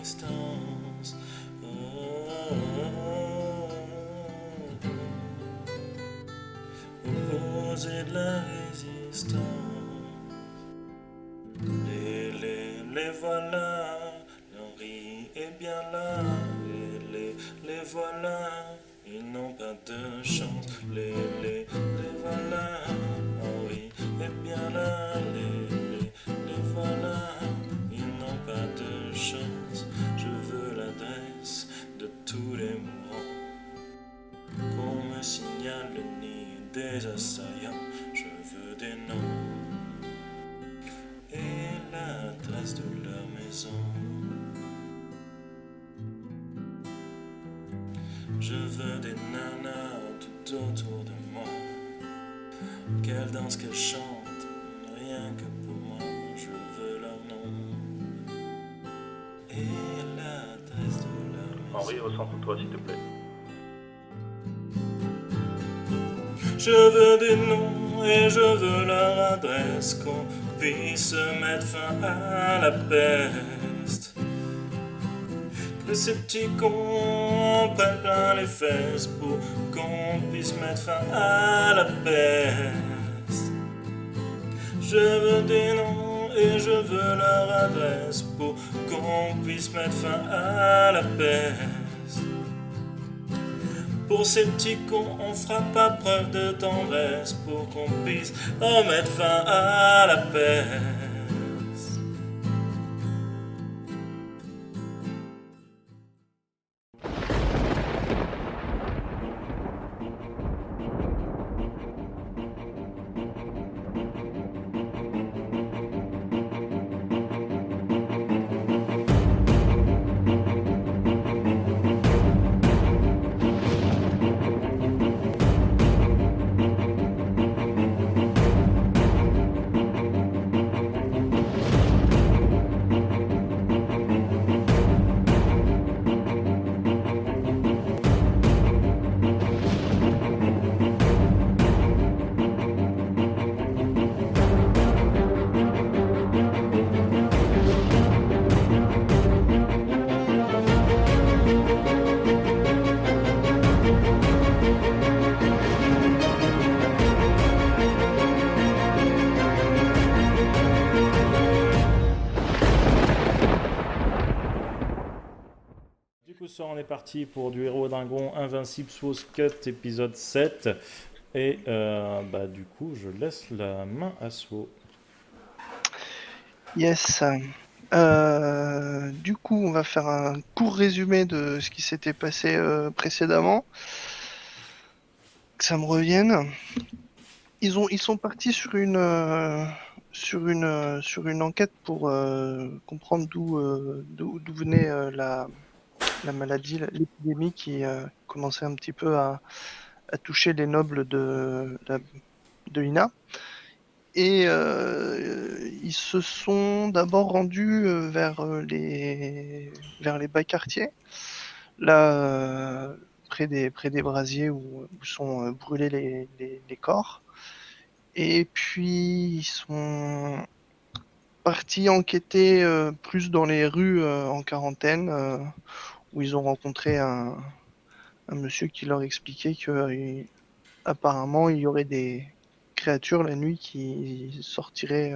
résistance. Opposé de la résistance. Les voilà, Henri est bien là. Les voilà, ils n'ont pas de chance. Les voilà, Henri est bien là. Les voilà, ils n'ont pas de chance. Je veux l'adresse de tous les mourants. Qu'on me signale le nid des assaillants. Je veux des noms et l'adresse de leur maison. Je veux des nanas tout autour de moi. Qu'elles dansent, qu'elles chantent, rien que pour moi. Je veux leur nom et l'adresse de leur maison. Henri, recentre-toi s'il te plaît. Je veux des noms et je veux leur adresse, qu'on puisse mettre fin à la peste. Que ces petits cons en prennent plein les fesses pour qu'on puisse mettre fin à la peste. Je veux des noms et je veux leur adresse pour qu'on puisse mettre fin à la peste. Pour ces petits cons, on fera pas preuve de tendresse pour qu'on puisse remettre fin à la peste. On est parti pour du Héros Dingon Invincible Sauce Cut épisode 7 et du coup je laisse la main à Swo. Yes. Du coup on va faire un court résumé de ce qui s'était passé précédemment. Que ça me revienne. Ils sont partis sur une enquête pour comprendre d'où venait la maladie, l'épidémie qui commençait un petit peu à toucher les nobles de Ina. Et ils se sont d'abord rendus vers les bas quartiers, là près des brasiers où sont brûlés les corps. Et puis ils sont partis enquêter plus dans les rues en quarantaine, où ils ont rencontré un monsieur qui leur expliquait que apparemment il y aurait des créatures la nuit qui sortiraient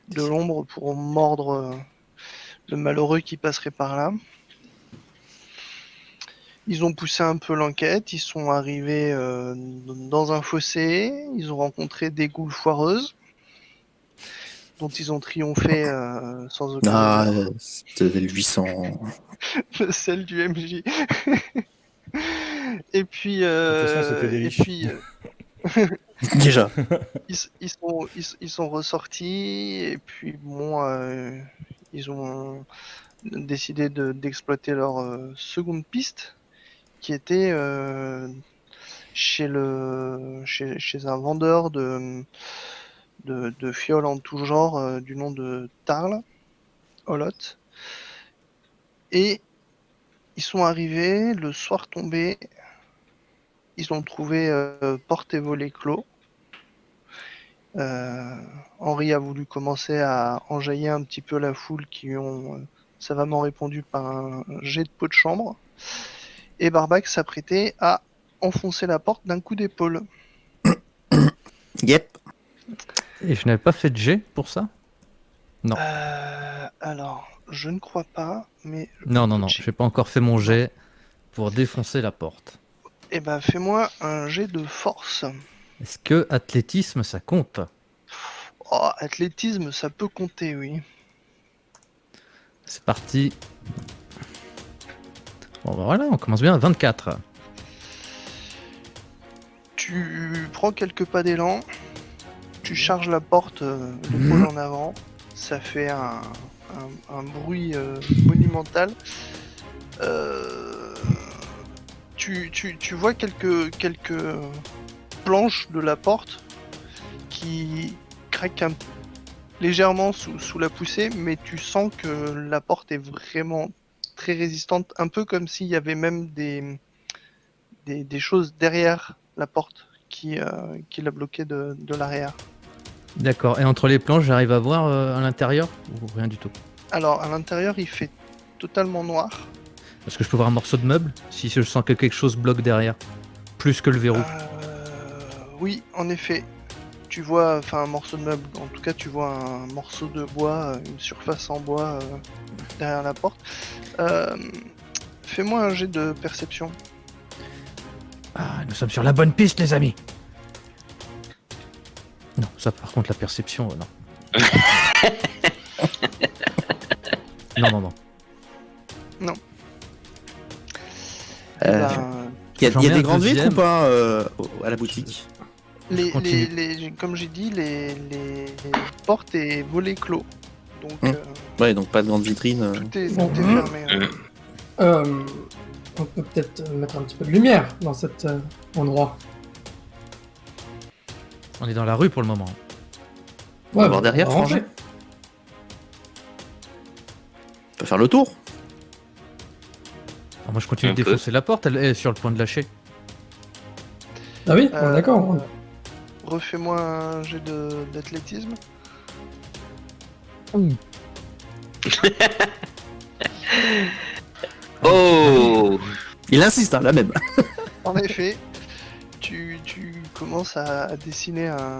de l'ombre pour mordre le malheureux qui passerait par là. Ils ont poussé un peu l'enquête, ils sont arrivés dans un fossé, ils ont rencontré des goules foireuses dont ils ont triomphé sans aucun honneur. C'était le 800. Celle du MJ. Et puis, De toute façon c'était des liches. Déjà. Ils sont ressortis et puis bon, ils ont décidé d'exploiter leur seconde piste, qui était chez un vendeur de fioles en tout genre du nom de Tarl Olot. Et ils sont arrivés, le soir tombé, ils ont trouvé porte et volets clos. Henri a voulu commencer à enjailler un petit peu la foule qui ont savamment répondu par un jet de peau de chambre. Et Barbac s'apprêtait à enfoncer la porte d'un coup d'épaule. Yep. Et je n'avais pas fait de jet pour ça? Non. Alors, je ne crois pas, mais... Non, j'ai pas encore fait mon jet pour défoncer la porte. Eh ben, fais-moi un jet de force. Est-ce que athlétisme, ça compte? Oh, athlétisme, ça peut compter, oui. C'est parti. Bon, bah voilà, on commence bien à 24. Tu prends quelques pas d'élan, tu charges la porte l'épaule en avant, ça fait un bruit monumental. Tu vois quelques planches de la porte qui craquent légèrement sous la poussée, mais tu sens que la porte est vraiment très résistante, un peu comme s'il y avait même des choses derrière la porte qui la bloquaient de l'arrière. D'accord, et entre les planches, j'arrive à voir à l'intérieur ou rien du tout? Alors, à l'intérieur, il fait totalement noir. Est-ce que je peux voir un morceau de meuble si je sens que quelque chose bloque derrière? Plus que le verrou. Oui, en effet. Tu vois, enfin un morceau de meuble, en tout cas tu vois un morceau de bois, une surface en bois derrière la porte. Fais-moi un jet de perception. Ah, nous sommes sur la bonne piste, les amis. Non, ça par contre, la perception, non. Non. Eh ben, Il y a J'en mets un des grandes vitres deuxième. ou pas à la boutique? comme j'ai dit, les portes est volet clos. Donc Ouais, donc pas de grande vitrine. tout est fermé. On peut peut-être mettre un petit peu de lumière dans cet endroit. On est dans la rue pour le moment. On va voir derrière, on va rentrer. Frangin. On peut faire le tour. Alors moi, je continue Un de défoncer la porte, elle est sur le point de lâcher. Ah oui, on est d'accord. Refais-moi un jet d'athlétisme. Oh! Il insiste, hein, la même. En effet, tu commences à dessiner un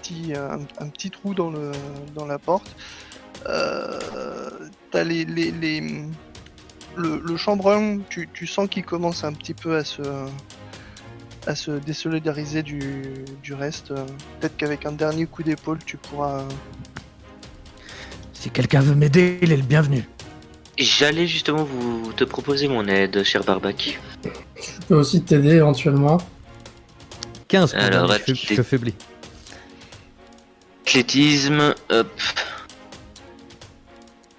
petit trou dans la porte. T'as le chambranle, tu sens qu'il commence un petit peu à se désolidariser du reste. Peut-être qu'avec un dernier coup d'épaule, tu pourras... Si quelqu'un veut m'aider, il est le bienvenu. J'allais justement te proposer mon aide, cher Barbac. Je peux aussi t'aider éventuellement. 15 pour Alors, gagner, je faiblis. Athlétisme, hop.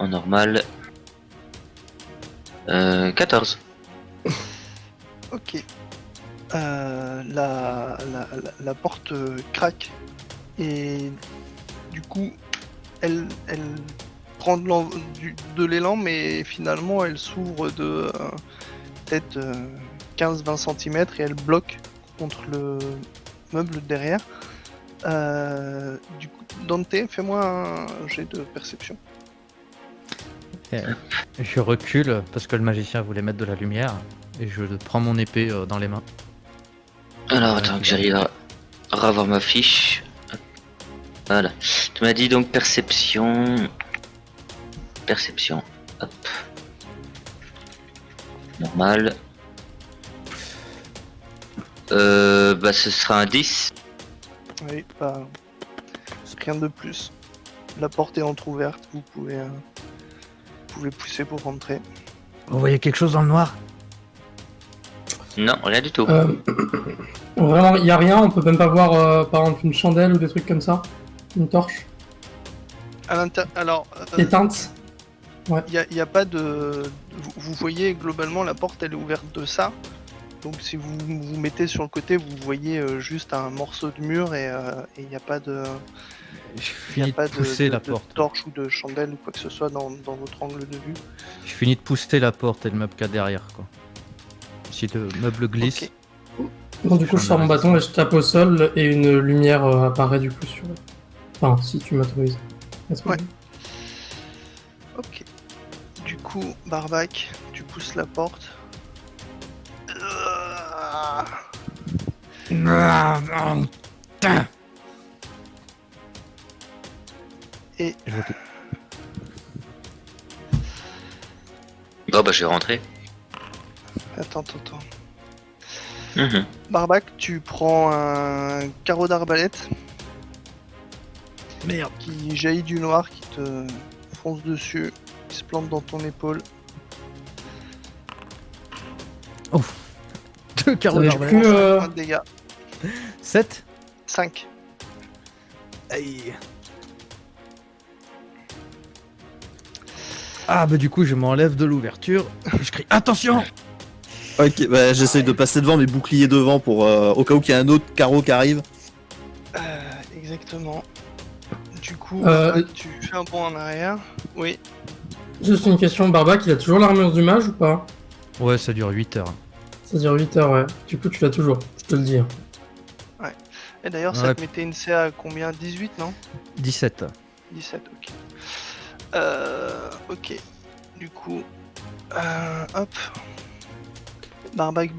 En normal. 14. Ok. La porte craque et du coup elle prend de l'élan, mais finalement elle s'ouvre de peut-être 15-20 cm et elle bloque contre le meuble derrière. Du coup, Dante, fais-moi un jet de perception. Je recule parce que le magicien voulait mettre de la lumière et je prends mon épée dans les mains. Alors, attends que j'arrive à revoir ma fiche. Hop. Voilà. Tu m'as dit donc perception. Perception. Hop. Normal. Bah, ce sera un 10. Oui, pas rien de plus. La porte est entrouverte, vous pouvez pousser pour rentrer. Vous voyez quelque chose dans le noir? Non, rien du tout. Vraiment, il n'y a rien. On peut même pas voir, par exemple, une chandelle ou des trucs comme ça. Une torche Alors, éteinte. il y a pas de... Vous voyez, globalement, la porte, elle est ouverte de ça. Donc si vous vous mettez sur le côté, vous voyez juste un morceau de mur et il n'y a pas de... Je Il n'y finis a pas de pousser la de porte. torche ou de chandelle ou quoi que ce soit dans votre angle de vue. Je finis de pousser la porte et le meuble qu'il y a derrière, quoi. Si le meuble glisse, Ok. Bon, du coup, je sors mon bâton et je tape au sol et une lumière apparaît du coup sur... Enfin, si tu m'autorises. Ouais. Ok. coup, Barbac, tu pousses la porte. Et Je vois tout. Bon, bah, je vais rentrer. attends. Mhm. Barbac, tu prends un carreau d'arbalète Merde. qui jaillit du noir, qui te fonce dessus, qui se plante dans ton épaule. Deux carreaux Ça d'arbalète. avait plus, 5 points de dégâts. 7. 5. Aïe. Ah bah du coup je m'enlève de l'ouverture et je crie attention. Ok, bah j'essaye de passer devant mes boucliers devant pour au cas où il y a un autre carreau qui arrive. Exactement. Du coup, Euh, tu fais un bond en arrière. Oui. Juste une question, Barbac, il a toujours l'armure du mage ou pas? Ouais ça dure 8 heures. C'est-à-dire 8 heures, ouais. Du coup, tu l'as toujours, je te le dis. Et d'ailleurs, ça Ouais. te mettait une CA à combien? 18, non? 17. 17, ok. Ok. Du coup, hop. Barbac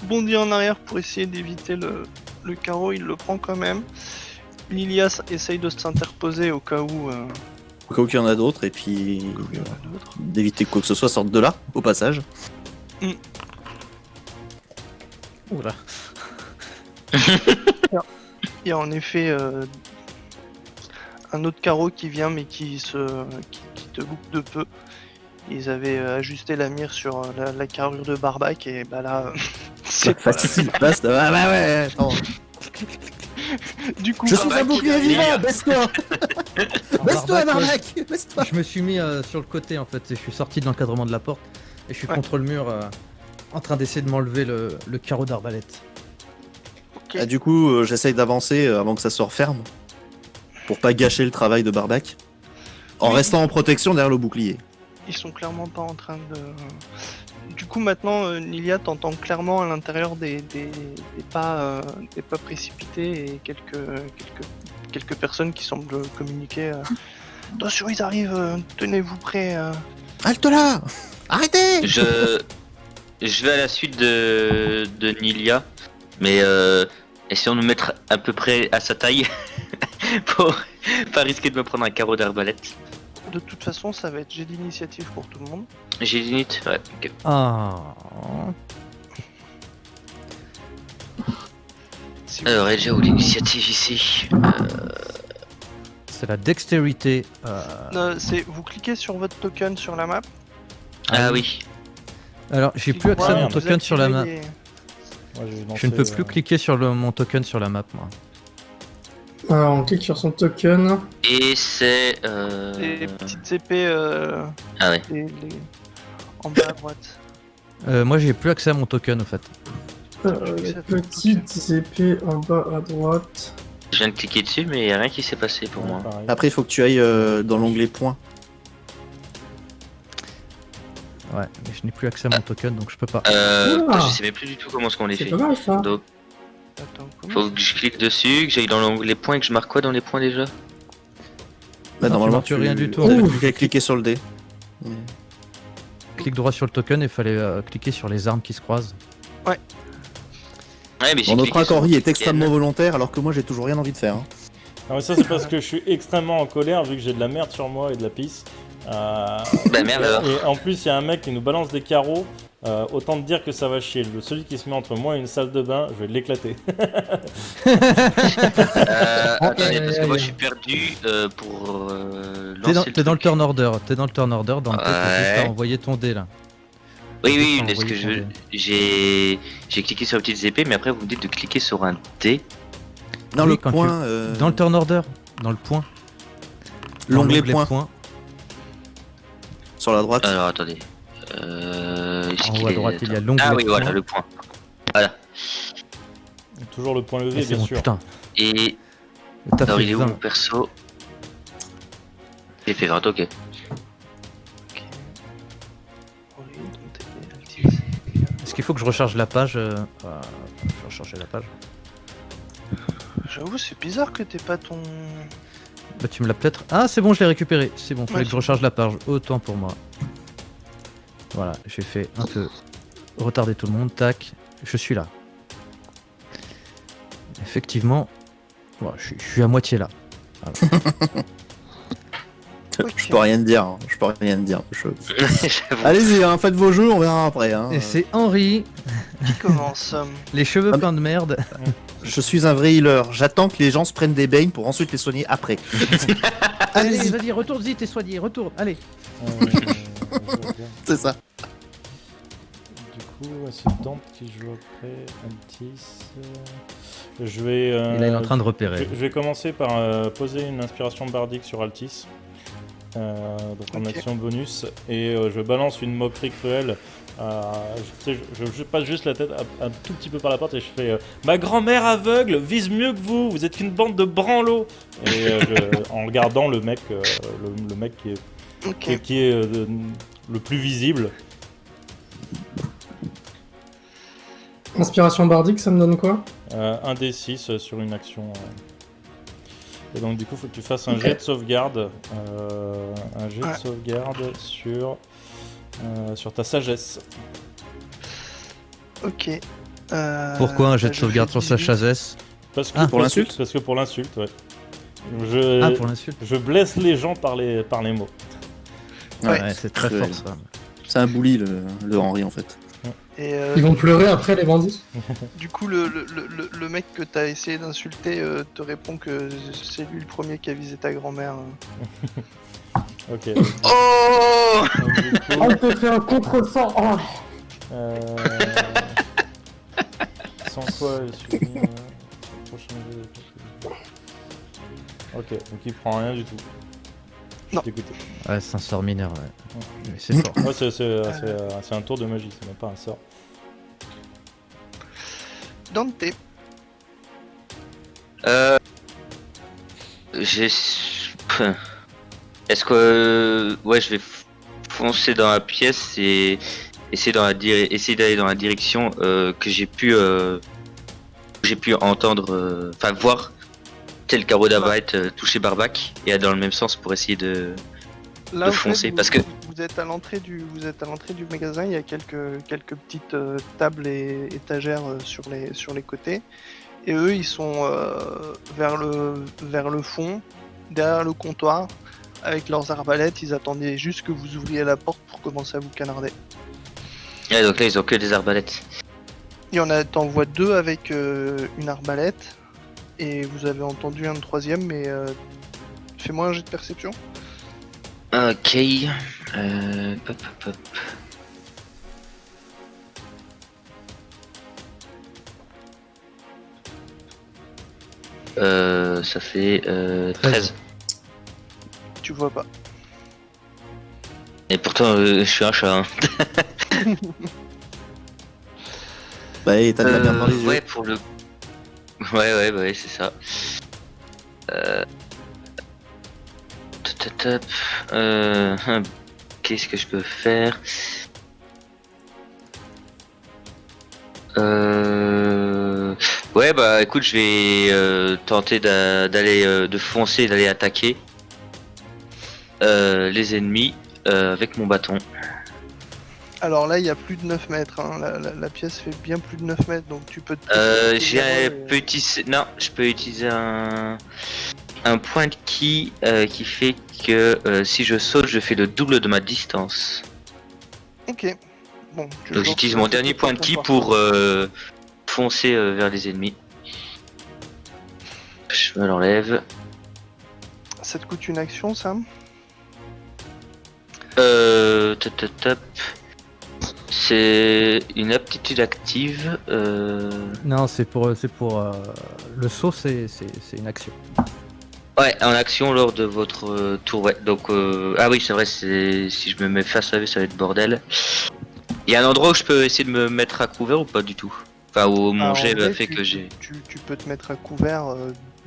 bondit en arrière pour essayer d'éviter le carreau, il le prend quand même. Lilias essaye de s'interposer au cas où Au cas où il y en a d'autres, et puis il y en a d'autres. d'éviter que quoi que ce soit sorte de là, au passage. Oula. Il y a en effet un autre carreau qui vient mais qui te loupe de peu. Ils avaient ajusté la mire sur la carrure de Barbac et bah là c'est pas la Facile, basta. Ouais, attends. Du coup, Je suis Barbac, un bouclier il est- vivant, baisse-toi. Baisse-toi, Barbac, ouais. Barbac, baisse-toi. Je me suis mis sur le côté en fait et je suis sorti de l'encadrement de la porte et je suis Ouais. contre le mur en train d'essayer de m'enlever le carreau d'arbalète. Ok. Ah, du coup, j'essaye d'avancer avant que ça se referme. Pour pas gâcher le travail de Barbac. En Oui. restant en protection derrière le bouclier. Ils sont clairement pas en train de. Du coup, maintenant, Nilia t'entend clairement à l'intérieur des pas précipités et quelques personnes qui semblent communiquer. Attention, ils arrivent, tenez-vous prêts. Halte là. Arrêtez. Je vais à la suite de Nilia, mais essayons de nous mettre à peu près à sa taille pour pas risquer de me prendre un carreau d'arbalète. De toute façon, ça va être jet d'initiative pour tout le monde. J'ai une unité, ouais. Ok. Ah. Si vous- Alors, elle où l'initiative ici? C'est la dextérité. Vous cliquez sur votre token sur la map. Ah oui. Alors j'ai plus accès à Ouais, mon vous token sur la map. activez Je ne peux plus cliquer sur mon token sur la map moi. Alors, on clique sur son token. Et c'est. les petites épées Ah ouais. en bas à droite. Moi j'ai plus accès à mon token au fait. Les petites épées en bas à droite. Je viens de cliquer dessus, mais il n'y a rien qui s'est passé pour moi. Après, il faut que tu ailles dans l'onglet points. Ouais, mais je n'ai plus accès à mon token donc je peux pas. Ah. Je sais même plus du tout comment est-ce qu'on les C'est fait. pas mal ça. Donc, Attends, comment faut que je clique dessus, que j'aille dans l'onglet points et que je marque quoi dans les points déjà? Bah, Non, normalement, tu marques rien du tout, en Tu fait. peux cliquer sur le dé. Clique droit sur le token et il fallait cliquer sur les armes qui se croisent. Ouais, mais j'ai Bon, notre cliqué sur accord le est extrêmement token. volontaire, alors que moi, j'ai toujours rien envie de faire. Hein. Non mais ça c'est parce que je suis extrêmement en colère vu que j'ai de la merde sur moi et de la pisse. Bah merde alors. Et en plus il y a un mec qui nous balance des carreaux. Autant te dire que ça va chier. Celui qui se met entre moi et une salle de bain, je vais l'éclater. Attendez, parce que moi je suis perdu pour lancer T'es dans le truc. turn order. T'es dans le turn order. Dans le tête, t'as juste Ouais. à envoyer ton dé là. Oui, oui, T'as mais ce envoyé que je ton veux. dé. J'ai cliqué sur les petites épées, mais après vous me dites de cliquer sur un D. Dans Oui, le quand point, Dans le turn order. Dans le point. Dans l'onglet point, sur la droite. Alors attendez. En haut à droite, il y a l'onglet Ah oui, point. voilà, le point. Voilà. Toujours le point levé, Ah, c'est bien bon, sûr. putain. Et. T'as Alors fait il est où 20. mon perso? J'ai fait 20, ok. Ok. Oui, donc t'es actif. Est-ce qu'il faut que je recharge la page Je vais recharger la page. J'avoue, c'est bizarre que t'aies pas ton. Bah tu me l'as peut-être... Ah c'est bon, je l'ai récupéré. C'est bon, fallait Ouais, que je recharge la page. Autant pour moi. Voilà, j'ai fait un peu retarder tout le monde. Tac, je suis là. Effectivement, voilà, je suis à moitié là. Je peux rien te dire. Hein. Je peux rien te dire. J'avoue. Allez-y, hein, faites vos jeux, on verra après. Hein. Et c'est Henri, Qui commence? les cheveux Ah, mais- pleins de merde. Je suis un vrai healer. J'attends que les gens se prennent des beignes pour ensuite les soigner après. Allez, Allez-y, vas-y, retourne-y, t'es soigné, retourne, allez. Je regarde. c'est ça. Du coup, ouais, c'est Dante qui joue après, Altis. Je vais. Et là, il est en train de repérer. Je vais commencer par poser une inspiration bardique sur Altis. Donc en Ok. action bonus. Et je balance une moquerie cruelle. Je passe juste la tête un tout petit peu par la porte et je fais ma grand-mère aveugle vise mieux que vous êtes qu'une bande de branlots. Et en regardant le mec, le mec qui est, Ok. qui est le plus visible. Inspiration bardique, ça me donne quoi? Un D6 sur une action. Et donc du coup, faut que tu fasses un Ok. jet de sauvegarde. Un jet Ouais. de sauvegarde sur ta sagesse. Ok. Pourquoi un jet de je sauvegarde fais sur sa 18. chasesse? Parce que, Ah, pour l'insulte Parce que pour l'insulte, ouais. Ah, pour l'insulte. Je blesse les gens par les mots. Ouais. Ouais, c'est très cruel. fort ça. C'est un bully, le Henri, en fait. Et Ils vont pleurer après, les bandits? du coup, le mec que t'as essayé d'insulter te répond que c'est lui le premier qui a visé ta grand-mère. Ok. Oh Donc, du coup, On te fait un contre-sang! Oh. sans quoi je suis prochain jet. Ok, donc il prend rien du tout. Je Non. suis dégoûté. Ouais, c'est un sort mineur, ouais. Mais c'est fort. Ouais, c'est un tour de magie, c'est même pas un sort. Dante. J'ai. Est-ce que. Ouais, je vais foncer dans la pièce et essayer d'aller dans la direction que j'ai pu entendre. Enfin, voir tel carreau d'Avarette toucher Barbac et aller dans le même sens pour essayer de. Là, De au fait, foncer, vous, parce que- vous êtes à l'entrée du magasin. Il y a quelques petites tables et étagères sur les côtés. Et eux, ils sont vers le fond, derrière le comptoir, avec leurs arbalètes. Ils attendaient juste que vous ouvriez la porte pour commencer à vous canarder. Ouais, donc là, ils ont que des arbalètes. T'en vois deux avec une arbalète. Et vous avez entendu un troisième, mais fais-moi un jet de perception. Ok. Pop, pop, pop. Ça fait 13. Tu vois pas. Et pourtant, je suis un chat. Hein. Bah, et t'as de la merde dans les yeux. Ouais, pour le. Ouais, c'est ça. Tap. Qu'est-ce que je peux faire? Ouais, bah écoute, je vais tenter de foncer, d'aller attaquer les ennemis avec mon bâton. Alors là, il y a plus de 9 mètres. Hein. La pièce fait bien plus de 9 mètres, donc tu peux te... Je peux utiliser un point de ki qui fait que si je saute, je fais le double de ma distance. Ok. Bon, Donc j'utilise mon dernier point de ki pour foncer vers les ennemis. Je me l'enlève. Ça te coûte une action, Sam? Top. C'est une aptitude active. Non, c'est pour le saut, c'est une action. Ouais, en action lors de votre tour. Ouais. Donc ah oui, c'est vrai. Si je me mets face à eux, ça va être bordel. Il y a un endroit où je peux essayer de me mettre à couvert ou pas du tout. Enfin, où mon Alors, jet en vrai, fait que j'ai. Tu peux te mettre à couvert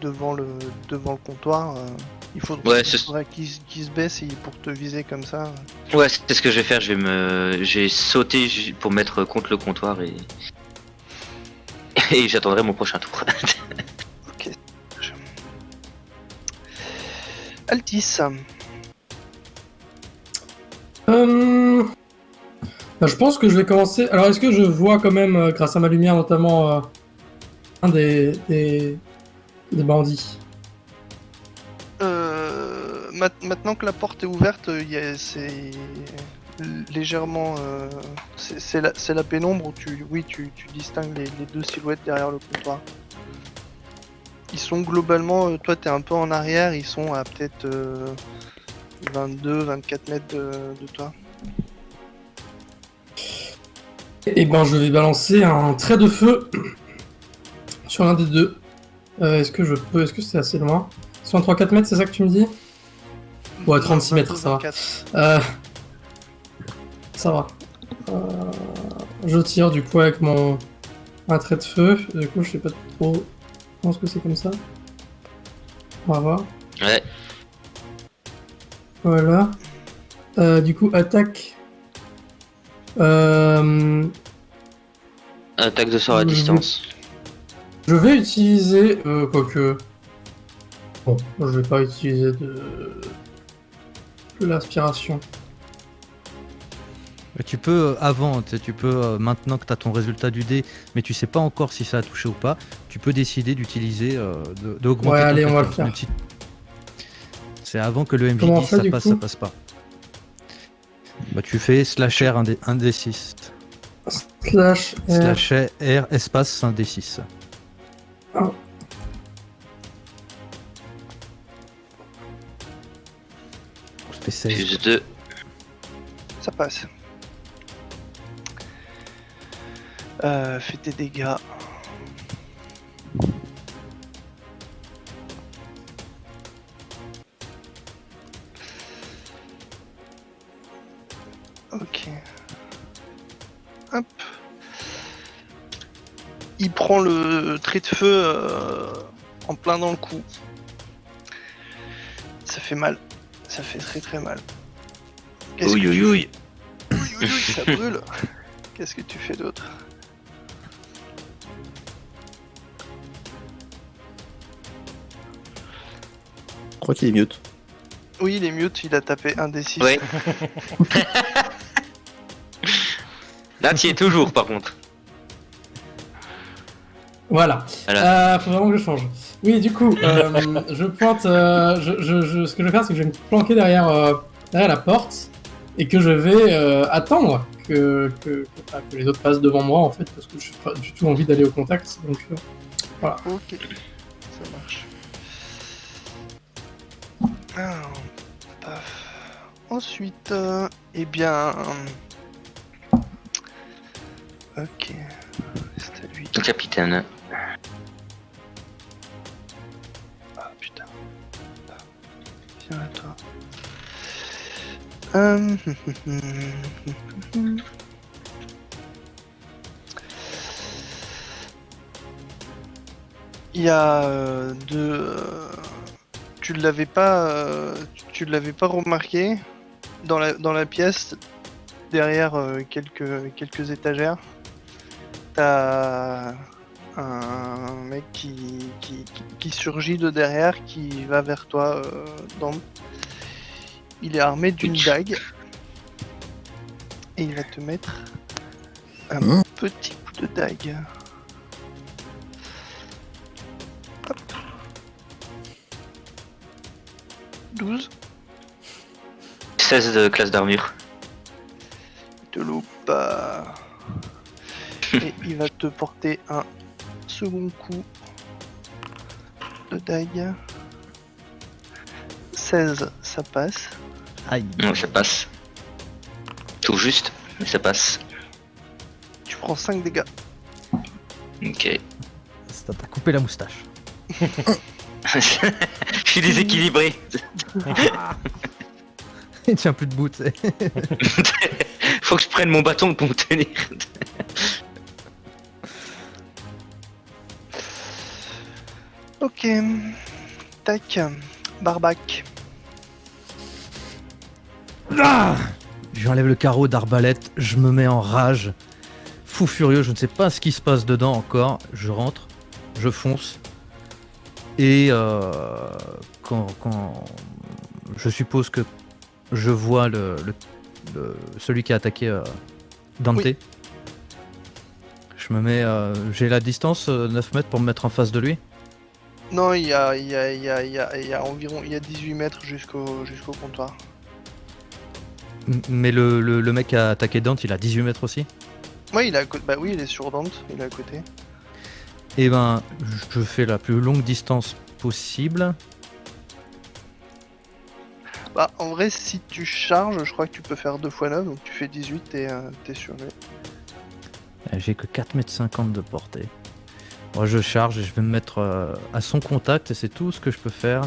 devant le comptoir. Il Ouais, faudra qu'il se baisse pour te viser comme ça. Ouais, c'est ce que je vais faire. Je vais sauter pour mettre contre le comptoir et et j'attendrai mon prochain tour. Ok. Altis. Bah, je pense que je vais commencer. Alors, est-ce que je vois quand même, grâce à ma lumière, notamment un des bandits? Maintenant que la porte est ouverte, c'est légèrement. C'est la pénombre où tu distingues les deux silhouettes derrière le comptoir. Ils sont globalement. Toi, t'es un peu en arrière, ils sont à peut-être 22-24 mètres de toi. Et ben, je vais balancer un trait de feu sur l'un des deux. Est-ce que je peux? Est-ce que c'est assez loin? 63-4 mètres, c'est ça que tu me dis? Ouais, 36 mètres, ça va. 24. Ça va. Je tire du coup avec un trait de feu. Du coup, je sais pas trop. Je pense que c'est comme ça. On va voir. Ouais. Voilà. Du coup, attaque. Attaque de sort à distance. Je vais utiliser. Quoique. Bon, je vais pas utiliser de l'aspiration. Tu peux, avant, tu peux, maintenant que tu as ton résultat du dé, mais tu sais pas encore si ça a touché ou pas, tu peux décider d'utiliser, d'augmenter Ouais, ton allez, on va le 14, faire. même si- C'est avant que le MJ Comment on dise fait, ça du passe, coup ça passe pas. Bah tu fais slasher 1d6. Slash R. Slasher R espace 1d6. Ah. Ça fait 16. Plus 2. Ça passe. Fais tes dégâts. Ok. Hop. Il prend le trait de feu en plein dans le cou. Ça fait mal. Ça fait très très mal. Qu'est-ce que Oui, oui, tu oui. fais? Oui, oui, ça brûle. Qu'est-ce que tu fais d'autre? Je crois qu'il est mute. Oui, il est mute, il a tapé un des 6. Ouais. Là, tu y es toujours, par contre. Voilà. Faut vraiment que je change. Oui, du coup, je pointe. Ce que je vais faire, c'est que je vais me planquer derrière la porte et que je vais attendre que les autres passent devant moi, en fait, parce que je n'ai pas du tout envie d'aller au contact. Donc, voilà. Ok, ça marche. Alors, paf. Ensuite, eh bien... Ok, c'est à lui. Capitaine. Ah putain. Viens à toi. Il y a tu l'avais pas, tu l'avais pas remarqué dans la pièce derrière quelques étagères. T'as un mec qui surgit de derrière, qui va vers toi. Il est armé d'une dague et il va te mettre un petit coup de dague. Hop. 12. 16 de classe d'armure. Il te loupe. Et il va te porter un second coup de dague. 16, ça passe. Aïe. Non, ça passe. Tout juste, mais ça passe. Tu prends 5 dégâts. Ok. Ça t'a coupé la moustache. Je suis déséquilibré. Il tient plus debout, tu sais. Faut que je prenne mon bâton pour me tenir. Ok. Tac. Barbac. Ah, je lui enlève le carreau d'arbalète, je me mets en rage. Fou furieux, je ne sais pas ce qui se passe dedans encore. Je rentre, je fonce. Et quand je suppose que je vois celui qui a attaqué Dante. Oui. Je me mets. J'ai la distance 9 mètres pour me mettre en face de lui. Non, il y a environ 18 mètres jusqu'au comptoir. Mais le mec qui a attaqué Dante, il a 18 mètres aussi. Ouais, il est à côté. Bah oui, il est sur Dante, il est à côté. Et ben, je fais la plus longue distance possible. Bah en vrai, si tu charges, je crois que tu peux faire 2 fois 9, donc tu fais 18 et t'es sur lui. J'ai que 4,50 m de portée. Moi, je charge et je vais me mettre à son contact et c'est tout ce que je peux faire.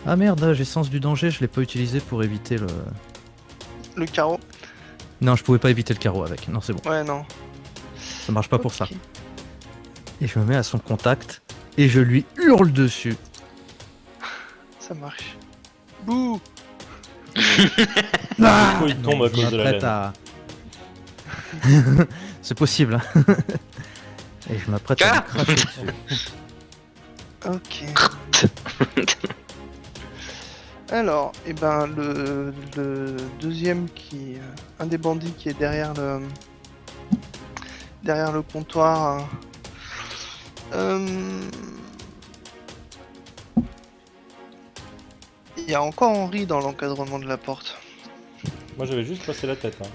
Ah merde, j'ai sens du danger, je l'ai pas utilisé pour éviter le... Le carreau. Non, je pouvais pas éviter le carreau avec. Non, c'est bon, Ouais, non. ça marche pas pour ça. Ok. Et je me mets à son contact et je lui hurle dessus. Ça marche. Bouh. Du coup, il tombe à Je cause de la m'apprête laine. à... c'est possible. Et je m'apprête à lui cracher dessus. Ok. Alors, et ben le deuxième qui, un des bandits qui est derrière le comptoir. Il y a encore Henri dans l'encadrement de la porte. Moi, j'avais juste passé la tête. Hein.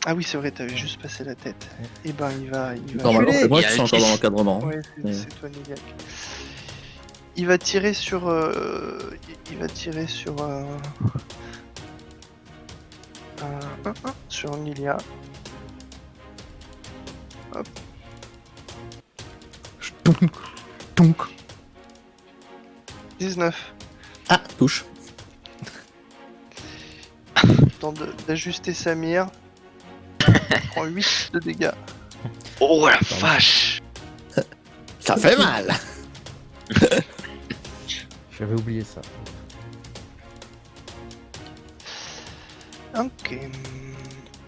Ah oui, c'est vrai, t'avais juste passé la tête. Et ben il va. Normalement, c'est moi Il y qui a suis un encore dans kiss. l'encadrement. Ouais, Mais- c'est toi, Niliac. Il va tirer sur. Il va tirer sur. Sur Nilia. Tonk, tonk. 19. Ah, touche. Temps d'ajuster sa mire. Il prend 8 de dégâts. Oh la vache. Ça fait mal. J'avais oublié ça. Ok.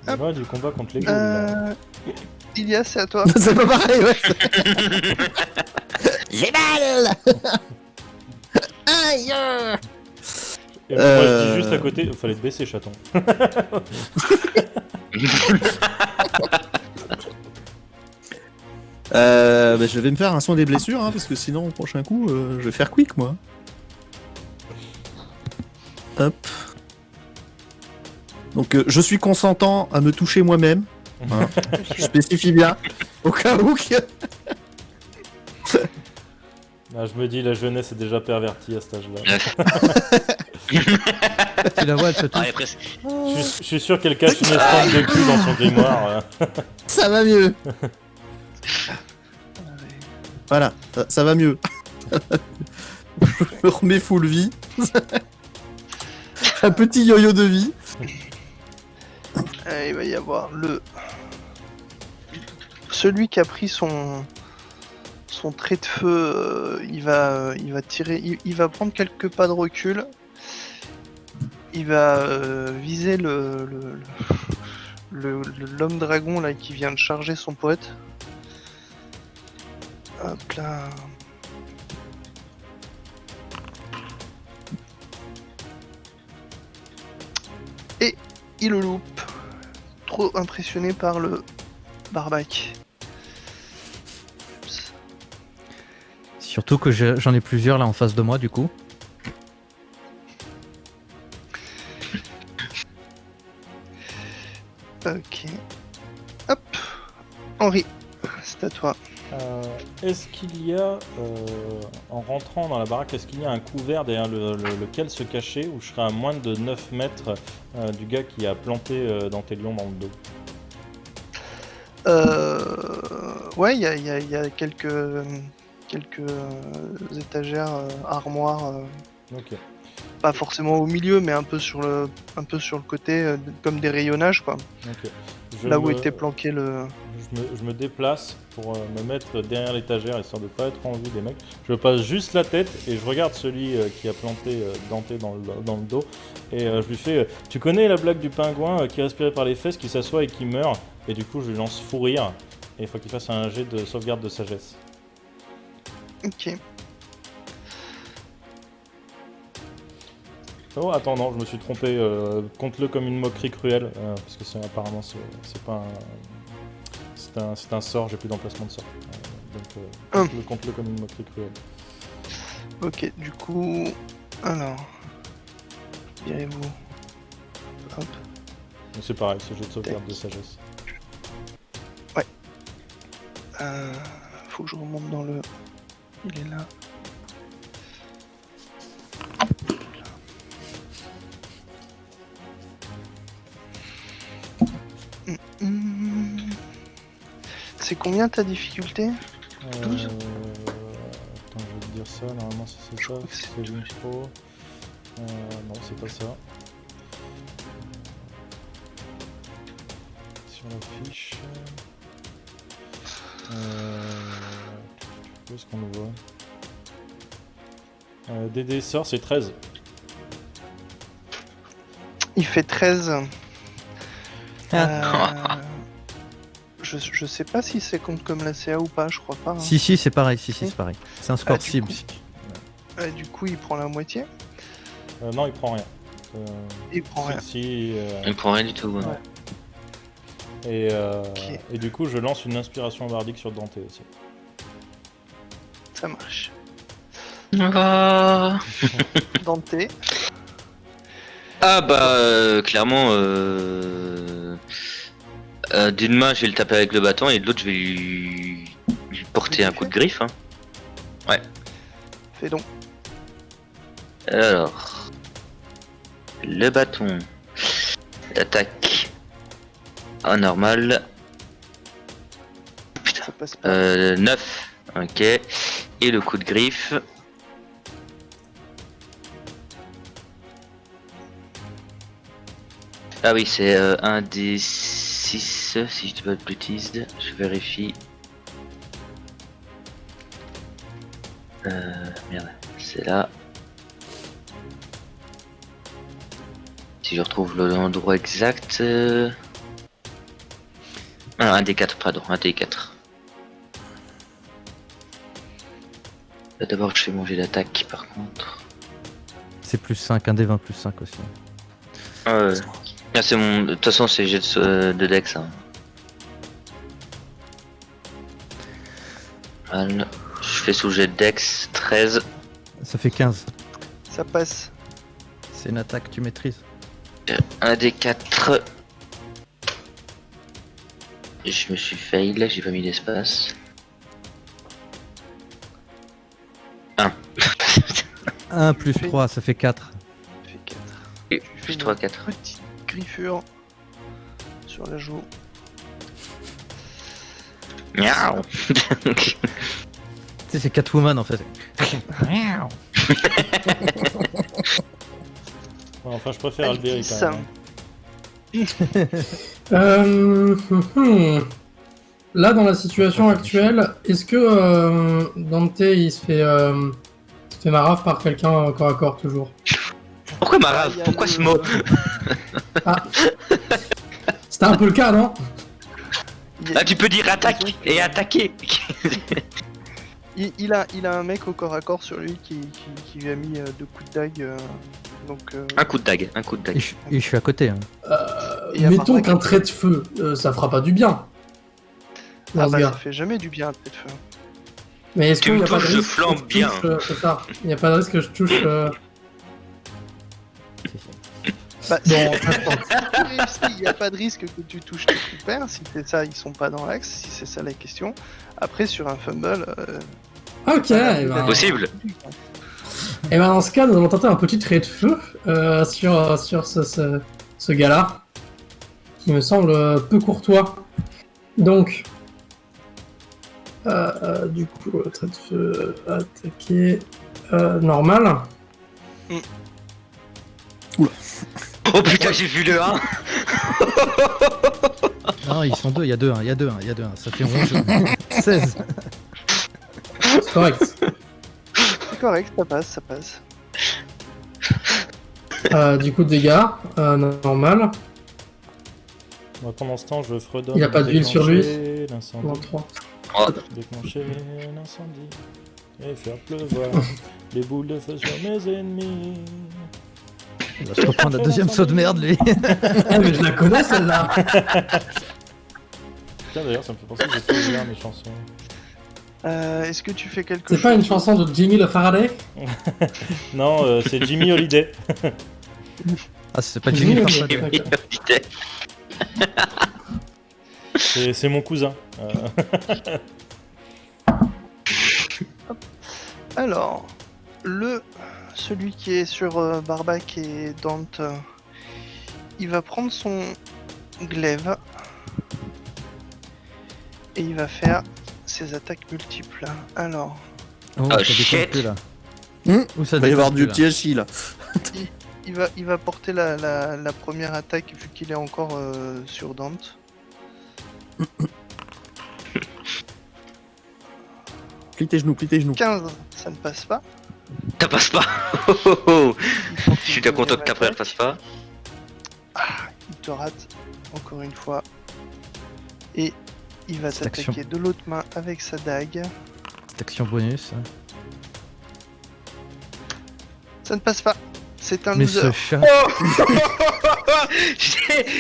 C'est vrai du combat contre les ghouls. là. Ilia, c'est à toi. C'est pas pareil, ouais. J'ai mal. Aïe. Et moi, je dis juste à côté, il fallait te baisser, chaton. Bah, je vais me faire un soin des blessures, hein, parce que sinon, au prochain coup, je vais faire quick, moi. Hop. Donc, je suis consentant à me toucher moi-même. Hein. Je spécifie bien. Au cas où que... Ah, je me dis, la jeunesse est déjà pervertie à cet âge-là. Tu la vois, elle se touche. Ah, et après, Je suis sûr qu'elle cache une estampe de cul dans son grimoire. Ça va mieux. Voilà, ça va mieux. Je me remets full vie. Un petit yo-yo de vie. Il va y avoir celui qui a pris son trait de feu. Il va tirer. Il va prendre quelques pas de recul. Il va viser l'homme dragon là qui vient de charger son poète. Hop là. Et il le loupe. Trop impressionné par le barbac. Surtout que j'en ai plusieurs là en face de moi du coup. Ok. Hop. Henri, c'est à toi. Est-ce qu'il y a, en rentrant dans la baraque, est-ce qu'il y a un couvert derrière lequel se cacher où je serai à moins de 9 mètres du gars qui a planté Dantelion dans le dos? Ouais, il y a quelques étagères, armoires, Ok. pas forcément au milieu, mais un peu sur le côté, comme des rayonnages, quoi. Ok. Là où était planqué le. Je me déplace pour me mettre derrière l'étagère histoire de pas être en vue des mecs. Je passe juste la tête et je regarde celui qui a planté Dante dans le dos et je lui fais tu connais la blague du pingouin qui respirait par les fesses, qui s'assoit et qui meurt, et du coup je lui lance fou rire et il faut qu'il fasse un jet de sauvegarde de sagesse. Ok. Oh, attends, non, je me suis trompé. Compte-le comme une moquerie cruelle. Parce que apparemment, c'est pas un. C'est un sort, j'ai plus d'emplacement de sort. Donc, compte-le comme une moquerie cruelle. Ok, du coup... Alors... Direz-vous... Hop. Donc, c'est pareil, c'est jeu de sauvegarde de sagesse. Faut que je remonte dans le... Il est là. C'est combien ta difficulté? 12. Attends, je vais te dire ça. Normalement, si c'est ça, c'est l'intro. Non, c'est pas ça. Sur la fiche. Où est-ce qu'on le voit? DD sort, c'est 13. Il fait 13. Je sais pas si c'est compte comme la CA ou pas, je crois pas. Hein. Si, c'est pareil, c'est pareil. C'est un score cible. Du coup, il prend la moitié. Non, il prend rien. Il prend rien. Il prend rien du tout. Ouais. Et du coup, je lance une inspiration bardique sur Dante aussi. Ça marche. Ah. Dante. Ah bah clairement d'une main je vais le taper avec le bâton et de l'autre je vais lui porter un coup de griffe hein. Ouais. Fais donc. Alors le bâton attaque en normal. Putain. Ça passe pas. 9. Ok. Et le coup de griffe. Ah oui, c'est un des 6, si je dis pas de bêtises, je vérifie. Merde, c'est là. Si je retrouve l'endroit exact... Ah, un des 4, pardon, un des 4. D'abord, je fais manger l'attaque par contre. C'est plus 5, un des 20 plus 5 aussi. Ah, c'est mon. De toute façon, c'est jet de Dex. Hein. Voilà. Je fais sous jet de Dex 13. Ça fait 15. Ça passe. C'est une attaque que tu maîtrises. Un des 4. Je me suis fail, j'ai pas mis d'espace. 1. 1 plus 3, ça fait 4. Ça fait 4. Et plus 3, 4. Petite griffure sur la joue. Miaou. Tu sais, c'est Catwoman en fait. Ouais, enfin, je préfère Alberi quand même. Là, dans la situation actuelle, est-ce que Dante il se fait marave par quelqu'un corps à corps toujours? Pourquoi marave? Pourquoi ce mot? Ah. C'était un peu le cas, non? Ah, tu peux dire attaque et attaquer. Il a un mec au corps à corps sur lui qui lui a mis 2 coups de dague. Donc, Un coup de dague, un coup de dague. Et je suis à côté. Hein. Et à Mettons part qu'un trait de feu, ça fera pas du bien. Ah Dans ce bah gars. ça fait jamais du bien un trait de feu. Mais est-ce Tu qu'il n'y me a pas de touches, je risque flambe que je bien. touche, c'est ça. Il n'y a pas de risque que je touche. Bah, Bon, il n'y a pas de risque que tu touches tes compères. Si c'est ça, ils sont pas dans l'axe. Si c'est ça la question. Après, sur un fumble. ok, voilà, et ben, Possible. et ben dans ce cas, nous allons tenter un petit trait de feu sur ce gars-là, qui me semble peu courtois. Donc, du coup, trait de feu attaqué normal. Oh putain, j'ai vu le 1. Non, ils sont deux, il y a 2, 1, il y a 2, 1, il y a 2, 1. Ça fait 11. 16. C'est correct. C'est correct, ça passe, ça passe. Du coup, dégâts normal. Moi, pendant ce temps, je fredonne. Il a pas d'huile sur lui. L'incendie. Dans 3. Déclencher l'incendie. Et faire pleuvoir les boules de feu sur mes ennemis. Il va se reprendre la deuxième saut de merde, lui. Ah, mais je la connais celle-là. Tiens, d'ailleurs, ça me fait penser que j'ai pas ouvert mes chansons. Est-ce que tu fais quelque chose? C'est pas une chanson de Jimmy le Faraday? Non, c'est Jimmy Holiday. Ah, c'est pas Jimmy Jimmy, Farfadet. ok. Putain. C'est mon cousin. Alors, celui qui est sur Barbac et Dante, il va prendre son glaive et il va faire ses attaques multiples. Alors, Oh, Oh, ça déconne shit. plus, là. Hmm. Où ça Il va y déconne avoir plus, du là. piège là. il va porter la première attaque vu qu'il est encore sur Dante. Plie tes genoux, plie tes genoux. 15, ça ne passe pas. Ça passe pas. Oh, oh, oh. Il tente Je suis une bien content que deuxième ta première attaque. passe pas. Il te rate encore une fois. Et il va Cette action. t'attaquer de l'autre main avec sa dague. Cette action bonus. Ça ne passe pas. C'est un Mais loser. ce chat.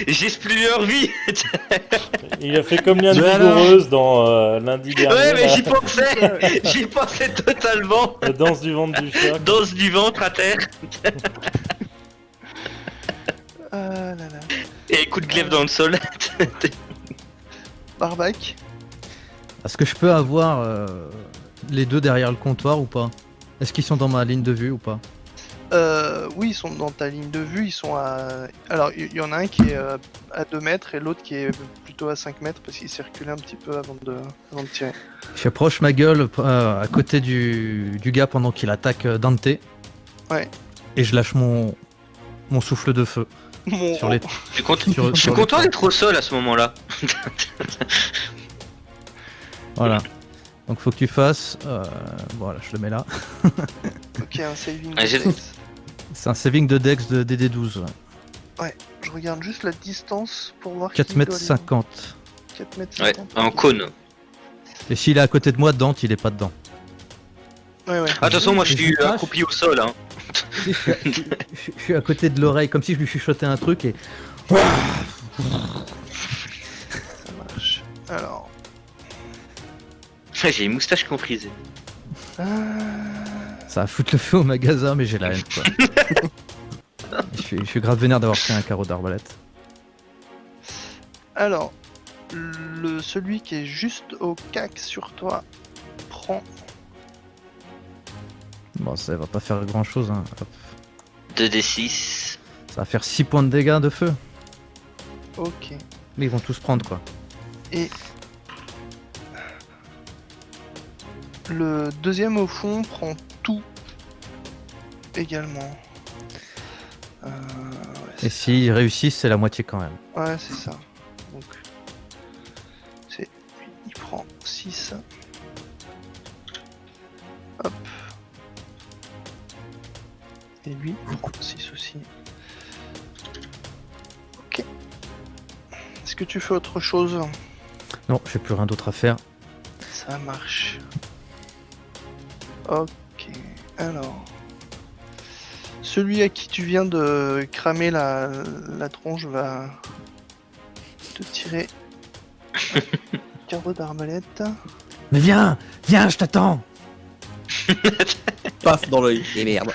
J'ai plusieurs vies. Il a fait comme Liane Mais alors Vigoureuse dans lundi dernier. Ouais, mais là, j'y pensais. J'y pensais totalement. la danse du ventre du chat. Danse du ventre à terre. Ah là là. Et coup de glaive dans le sol. Barbac. Est-ce que je peux avoir les deux derrière le comptoir ou pas? Est-ce qu'ils sont dans ma ligne de vue ou pas? Oui, ils sont dans ta ligne de vue. Ils sont à. Alors, il y en a un qui est à 2 mètres et l'autre qui est plutôt à 5 mètres parce qu'il s'est reculé un petit peu avant de tirer. J'approche ma gueule à côté du gars pendant qu'il attaque Dante. Ouais. Et je lâche mon souffle de feu Mon... sur les. Je suis content, sur- je suis sur les content traits. d'être au sol à ce moment-là. Voilà. Donc faut que tu fasses. Voilà, je le mets là. Ok, un saving Ah, de j'ai- Dex. C'est un saving de Dex de DD12. Ouais. Je regarde juste la distance pour voir 4 qui mètres doit aller. 50. 4 mètres Ouais, 50. en cône. Et s'il est à côté de moi, Dante, il est pas dedans. Ouais, ouais. Ah, attention, moi je Je suis crache. accroupi au sol. Hein. Tu sais, je suis à côté de l'oreille, comme si je lui chuchotais un truc et. Ça marche. Alors. J'ai une moustache comprisée. Ça va foutre le feu au magasin, mais j'ai la haine, quoi. Je suis grave vénère d'avoir pris un carreau d'arbalète. Alors, celui qui est juste au cac sur toi prend. Bon, ça va pas faire grand chose, hein. Hop. 2d6. Ça va faire 6 points de dégâts de feu. Ok. Mais ils vont tous prendre, quoi. Et le deuxième au fond prend tout également. Ouais, Et s'ils réussissent, c'est la moitié quand même. ouais, c'est ça. Donc, il prend 6. Hop. Et lui prend 6 aussi. Ok. Est-ce que tu fais autre chose? Non, j'ai plus rien d'autre à faire. Ça marche. Ok. Alors. Celui à qui tu viens de cramer la tronche va te tirer un carreau d'arbalète. Mais viens, je t'attends. Paf dans l'œil. Et merde.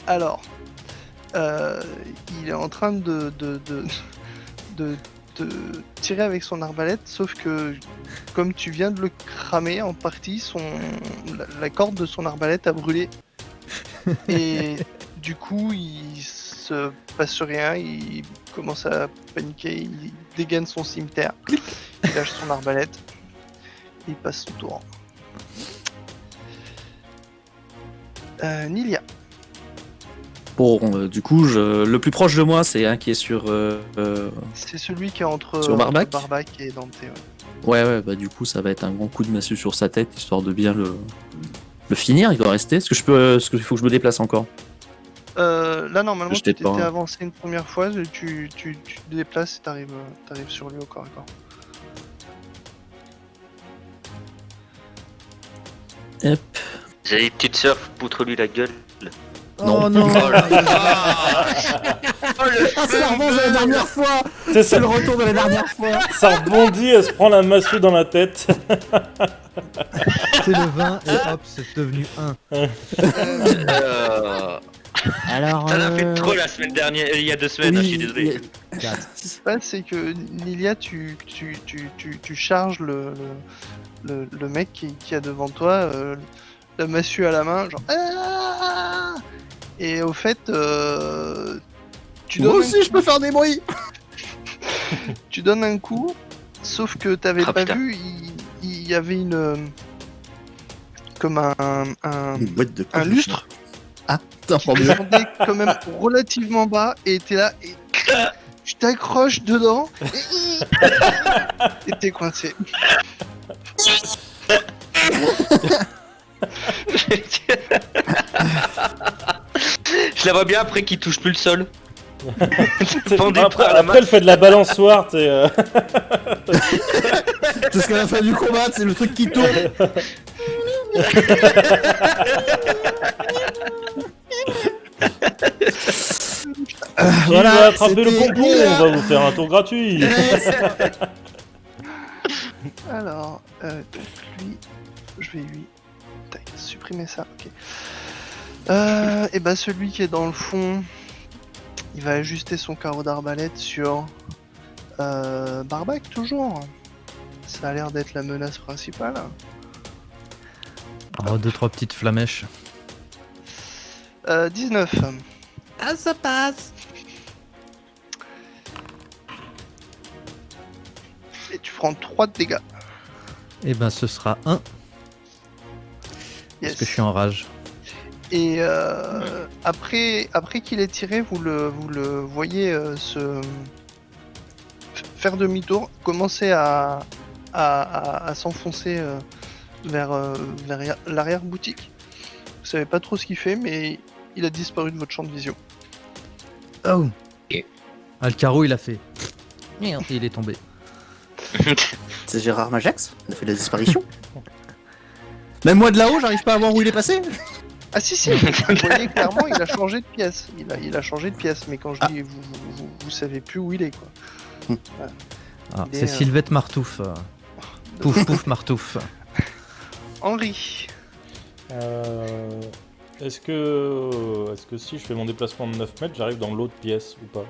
Alors. Il est en train de tirer avec son arbalète, sauf que comme tu viens de le cramer en partie, la corde de son arbalète a brûlé. Et du coup, il se passe rien, il commence à paniquer, il dégaine son cimetière, il lâche son arbalète, et il passe son tour. Nilia. Bon, du coup, le plus proche de moi, c'est un qui est sur. C'est celui qui est entre Sur Barbac et Dante. Ouais. Ouais, bah du coup, ça va être un grand coup de massue sur sa tête, histoire de bien le finir. Il doit rester. Est-ce qu'il faut que je me déplace encore? Là, normalement, Je tu t'ai pas, t'étais hein. avancé une première fois, tu te déplaces et t'arrives sur lui au corps à corps. Hop. Vous avez une petite sœur, poutre lui la gueule. Oh non. Oh la vache. Oh le Ah, c'est la revanche de la dernière fois. C'est C'est le ça, retour de la dernière fois. ça rebondit, elle se prend la massue dans la tête. C'est le 20 et hop, c'est devenu 1. Alors. T'en as fait trop la semaine dernière, il y a 2 semaines, hein, je suis désolé. Ce qui se passe, c'est que Lilia, tu charges le mec qui a devant toi, la massue à la main, genre. Ah et au fait, tu Moi donnes aussi, je peux faire des bruits. tu donnes un coup, sauf que t'avais Ah, pas putain. vu, il y avait une. Comme Une boîte de un lustre Ah, tant qui mieux. descendait quand même relativement bas et t'es là et tu t'accroches dedans et t'es coincé. Je la vois bien après qu'il touche plus le sol. Pendu Après, par la main. après, elle fait de la balançoire, tu sais. Jusqu'à la fin du combat, c'est le truc qui tourne. Qui Voilà, va attraper le c'était pompon, Lilia. on va vous faire un tour gratuit. Alors, donc lui, je vais lui supprimer ça, ok. Et bah celui qui est dans le fond, il va ajuster son carreau d'arbalète sur Barbac toujours. Ça a l'air d'être la menace principale. Oh, 2-3 petites flamèches. 19. Ah, ça passe. Et tu prends 3 de dégâts. Et ben ce sera 1 parce Yes. que je suis en rage. Et après qu'il ait tiré, vous le voyez faire demi-tour, commencer à s'enfoncer vers l'arrière-boutique. Vous savez pas trop ce qu'il fait, mais il a disparu de votre champ de vision. Oh. Ok. Ah, le carreau il a fait. Merde, il est tombé. C'est Gérard Majax. Il a fait la disparition. Même moi de là-haut, j'arrive pas à voir où il est passé. Ah si si, vous voyez clairement, il a changé de pièce. Il a changé de pièce, mais quand je dis vous savez plus où il est quoi. Ah, Il est, c'est Sylvette Martouf. Pouf pouf Martouf. Henri. Est-ce que si je fais mon déplacement de 9 mètres, j'arrive dans l'autre pièce ou pas?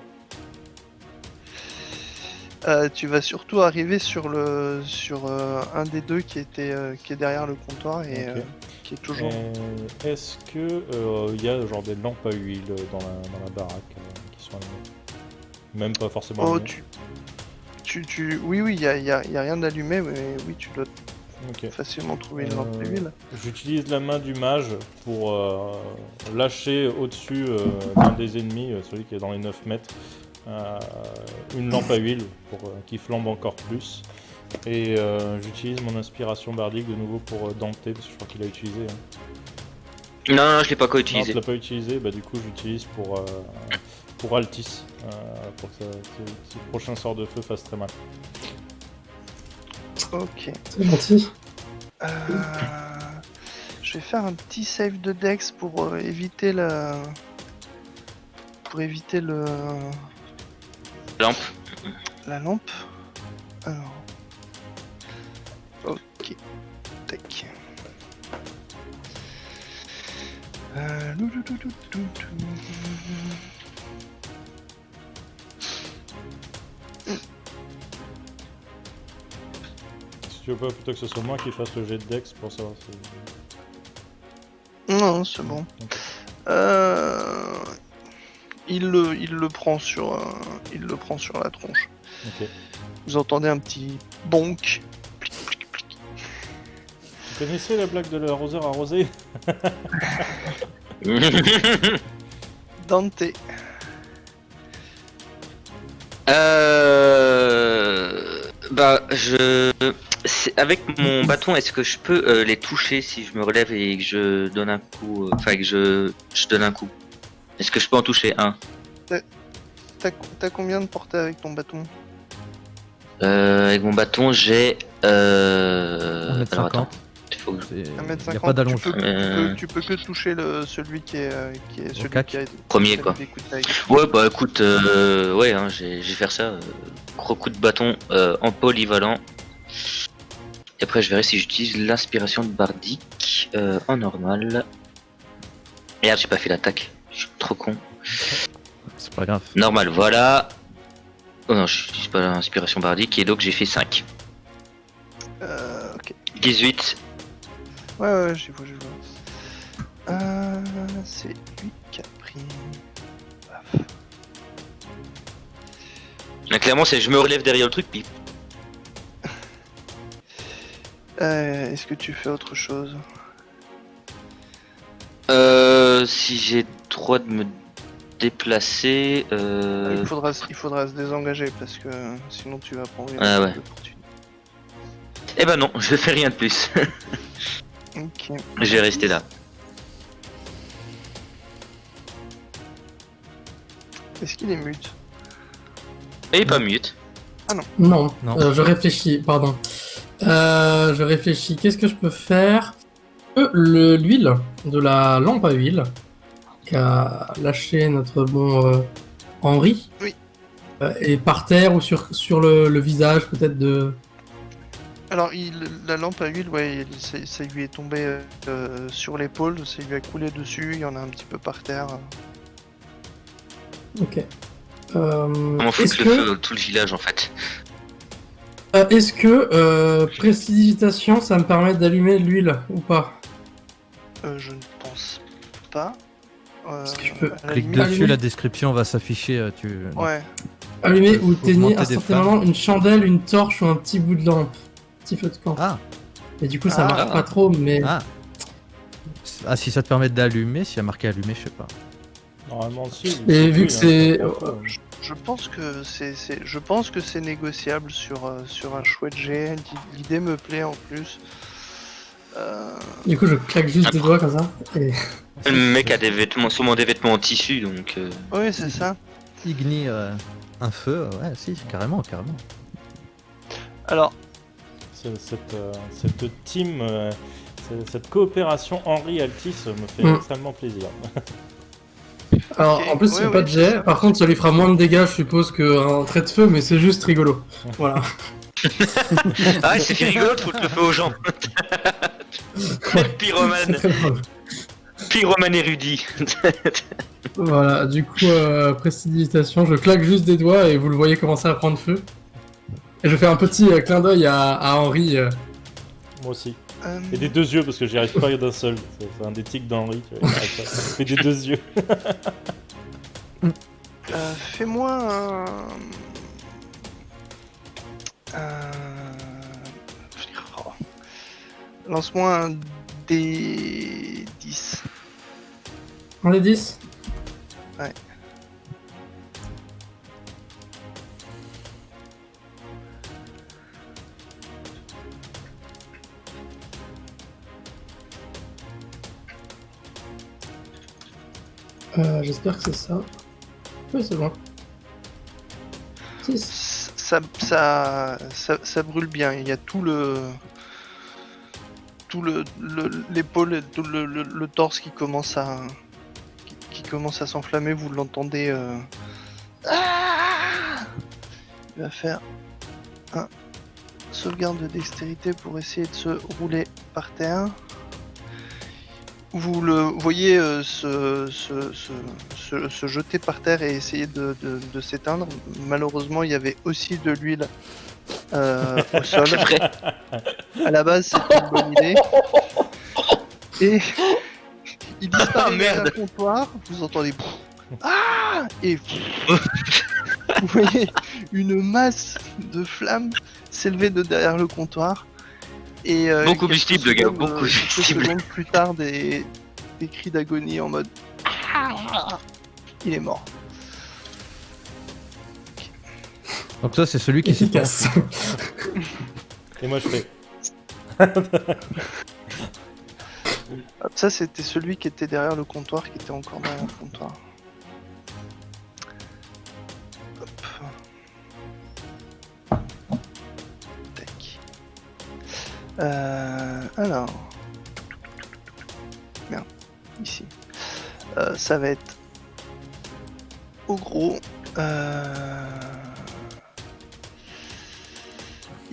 Tu vas surtout arriver sur un des deux qui est derrière le comptoir et Ok. qui est toujours. Est-ce que il y a genre des lampes à huile dans la baraque qui sont allumées? Même pas forcément. Oh, allumées. oui, il y a rien d'allumé, mais oui, tu dois Ok. facilement trouver une lampe d'huile. J'utilise la main du mage pour lâcher au-dessus d'un des ennemis, celui qui est dans les 9 mètres, une lampe à huile pour qu'il flambe encore plus. Et j'utilise mon inspiration bardique de nouveau pour Dante, parce que je crois qu'il a utilisé. Hein. Non, je l'ai pas Non, tu co-utilisé. l'as pas utilisé, bah du coup j'utilise pour Altis, pour que ce prochain sort de feu fasse très mal. Ok. C'est gentil. Je vais faire un petit save de Dex pour éviter le. Lampe. La lampe. Alors. Ok. Tac. Loulouloulouloulouloulouloulou. Si tu veux pas plutôt que ce soit moi qui fasse le jet de Dex pour savoir si... Non, c'est bon. Ok. Il le prend sur la tronche. Ok. Vous entendez un petit bonk. Vous connaissez la blague de l'arroseur arrosé? Dante. Bah, avec mon bâton, est-ce que je peux les toucher si je me relève et que je donne un coup, enfin que je donne un coup? Est-ce que je peux en toucher un? T'as combien de portée avec ton bâton? Avec mon bâton, j'ai. Alors 1m50. attends. Faut que je- Il 1m50, n'y a pas d'allonge. tu peux que toucher celui qui est celui cac. qui a Premier, qui a quoi. des coups de taille. Ouais, bah écoute, ouais, hein, je vais faire ça. Gros coup de bâton en polyvalent. Et après, je verrai si j'utilise l'inspiration de bardique en normal. Merde, j'ai pas fait l'attaque. Je suis trop con. C'est pas grave. Normal, voilà. Oh non, je n'utilise pas l'inspiration bardique et donc j'ai fait 5. Ok. 18. Ouais, j'y vois. C'est lui qui a pris. Paf. Là, clairement, c'est je me relève derrière le truc, puis Est-ce que tu fais autre chose? si j'ai le droit de me déplacer. Il faudra se désengager parce que sinon tu vas prendre une Ah ouais. opportunité. Eh ben non, je fais rien de plus. Ok. Je vais rester là. Est-ce qu'il est mute? Et pas mute. Non, Non. je réfléchis, pardon. Je réfléchis, qu'est-ce que je peux faire? L'huile de la lampe à huile qu'a lâché notre bon Henri Oui. est par terre ou sur le visage peut-être de... Alors la lampe à huile, ouais, ça lui est tombé sur l'épaule, ça lui a coulé dessus, il y en a un petit peu par terre. Ok. On fout Est-ce le que, feu tout le village en fait. est-ce que précipitation ça me permet d'allumer l'huile ou pas? Je ne pense pas. Est-ce que je peux à la Clique limite- dessus, allumer- la description va s'afficher. Ouais. Allumer ou Augmenter éteindre des instantanément une chandelle, une torche ou un petit bout de lampe. Petit feu de camp. Ah, Et du coup ça Ah. marche pas trop, mais... ah. Ah, si ça te permet d'allumer, s'il y a marqué allumer, je sais pas. Normalement, si. Et vu que c'est... Je pense que je pense que c'est négociable sur un chouette jet. L'idée me plaît en plus. Du coup je claque juste des doigts comme ça. Et... Le mec a des vêtements, sûrement des vêtements en tissu donc. Oui, c'est ça. Igni un feu, ouais, si, carrément. Alors, Cette team, cette coopération Henri Altis me fait extrêmement plaisir. Alors Ok, en plus il n'y a ouais, pas ouais, de c'est jet, ça. par contre ça lui fera moins de dégâts je suppose qu'un trait de feu, mais c'est juste rigolo. Voilà. Ah ouais, c'est fait rigolo de foutre le feu aux gens. C'est Pyromane, très drôle. pyromane érudit. Voilà, du coup précipitation, je claque juste des doigts et vous le voyez commencer à prendre feu. Et je fais un petit clin d'œil à Henri. Moi aussi. euh, Et des deux yeux parce que j'y arrive pas d'un seul. C'est un des tics d'Henri. Tu vois, il arrive pas. Et des deux yeux. fais-moi oh. Lance-moi un D10. On est 10. Ouais. J'espère que c'est ça. Oui c'est bon. 6. Ça brûle bien. Il y a tout l'épaule, et tout le torse qui commence à s'enflammer. Vous l'entendez. Il va faire un sauvegarde de dextérité pour essayer de se rouler par terre. Vous le voyez se jeter par terre et essayer de s'éteindre. Malheureusement, il y avait aussi de l'huile au sol. À la base, c'était une bonne idée. Et il disparaît derrière le comptoir. Vous entendez ah et vous voyez une masse de flammes s'élever de derrière le comptoir. Et Bon combustible, quelques gars, secondes, bon quelques combustible. secondes plus tard, des cris d'agonie en mode il est mort. Donc ça, c'est celui qui s'est Efficace. Et moi je fais. Hop, ça, c'était celui qui était derrière le comptoir, qui était encore derrière le comptoir. Hop. Tac. Alors. Merde, ici. Ça va être au gros.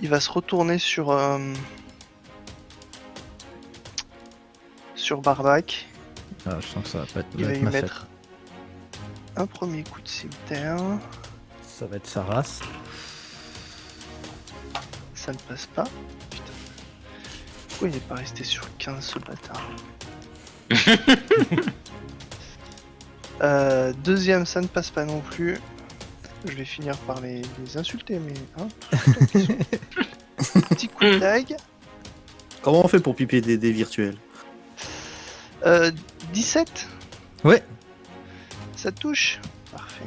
Il va se retourner sur Barbac. Ah, je sens que ça va pas être, Il va être y ma fête. mettre un premier coup de cimetière. Ça va être sa race. Ça ne passe pas. Putain. Pourquoi il n'est pas resté sur 15 ce bâtard? Deuxième, ça ne passe pas non plus. Je vais finir par les insulter, mais hein, tout le temps qu'ils sont. Petit coup de dague. Comment on fait pour piper des dés virtuels? 17. Ouais. Ça touche. Parfait.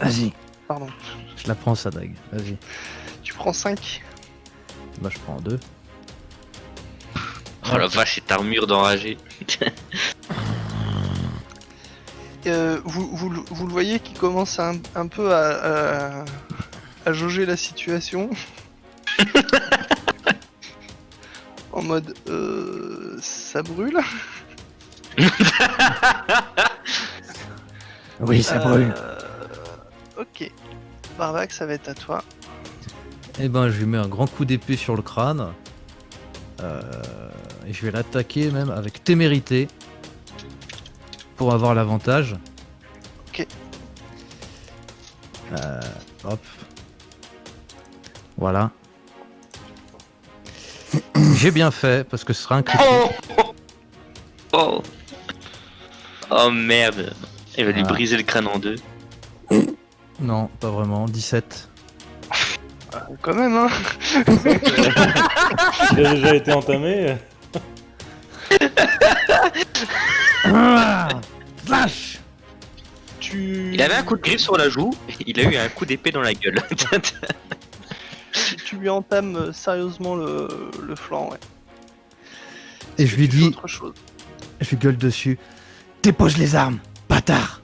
Vas-y. Pardon. Je la prends sa dague. Vas-y. Tu prends 5. Bah je prends 2. Oh la vache, cette armure d'enragé. Vous le voyez qui commence un peu à jauger la situation. En mode ça brûle. Oui, ça brûle. Ok. Barbac, ça va être à toi. Et ben je lui mets un grand coup d'épée sur le crâne. Et je vais l'attaquer même avec témérité. Pour avoir l'avantage. Ok. Hop. Voilà. J'ai bien fait parce que ce sera un critique. Oh Oh merde. Il va lui Ah. briser le crâne en deux. Non, pas vraiment. 17. Quand même, hein. Il a déjà été entamé. Flash. Il avait un coup de griffe sur la joue, il a eu un coup d'épée dans la gueule. Tu lui entames sérieusement le flanc, ouais. Et je lui Tu fais dis, autre chose. je lui gueule dessus. Dépose les armes, bâtard.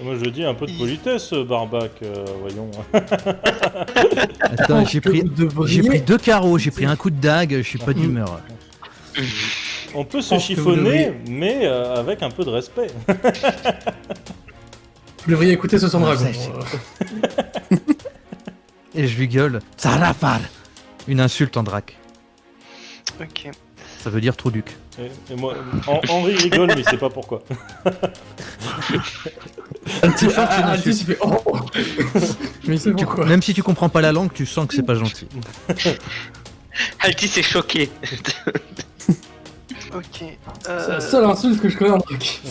Moi je dis un peu de politesse, Barbac, voyons. Attends, j'ai pris devriez- 2 carreaux, j'ai pris un coup de dague, je suis pas d'humeur. On peut se pense que vous chiffonner, mais avec un peu de respect. Vous devriez écouter ce son dragon. Ça, Et je lui gueule, Sarafar. Une insulte en drac. Ok. Ça veut dire trou duc. Et moi, Henri rigole, mais il sait pas pourquoi. Tu sens que c'est une Altis, insulte. il fait oh. Mais c'est pourquoi. Même si tu comprends pas la langue, tu sens que c'est pas gentil. Altis est choqué. Ok. C'est la seule insulte que je connais en drac.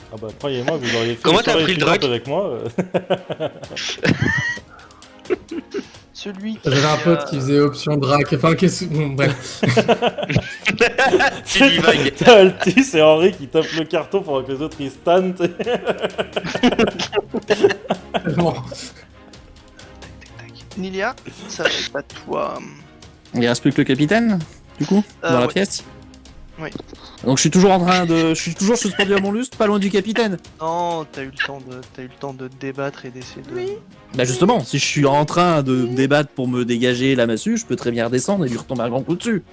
Ah bah croyez-moi, vous auriez fait Comment une t'as soirée pris le étudiante drac avec moi. Celui qui. J'avais un pote qui faisait option drac. Enfin, qu'est-ce. Bon, bref. Tu divagues. T'as Altis et Henri qui tapent le carton pendant que les autres ils stannent. t'sais. Bon. Nilia, ça va être à toi. Il reste plus que le capitaine, du coup, dans la ouais. pièce. Oui. Donc je suis toujours en train de... Je suis toujours suspendu à mon lustre, pas loin du capitaine. Non, t'as eu le temps de débattre et d'essayer de. Bah justement, si je suis en train de me débattre pour me dégager la massue, je peux très bien redescendre et lui retomber un grand coup dessus.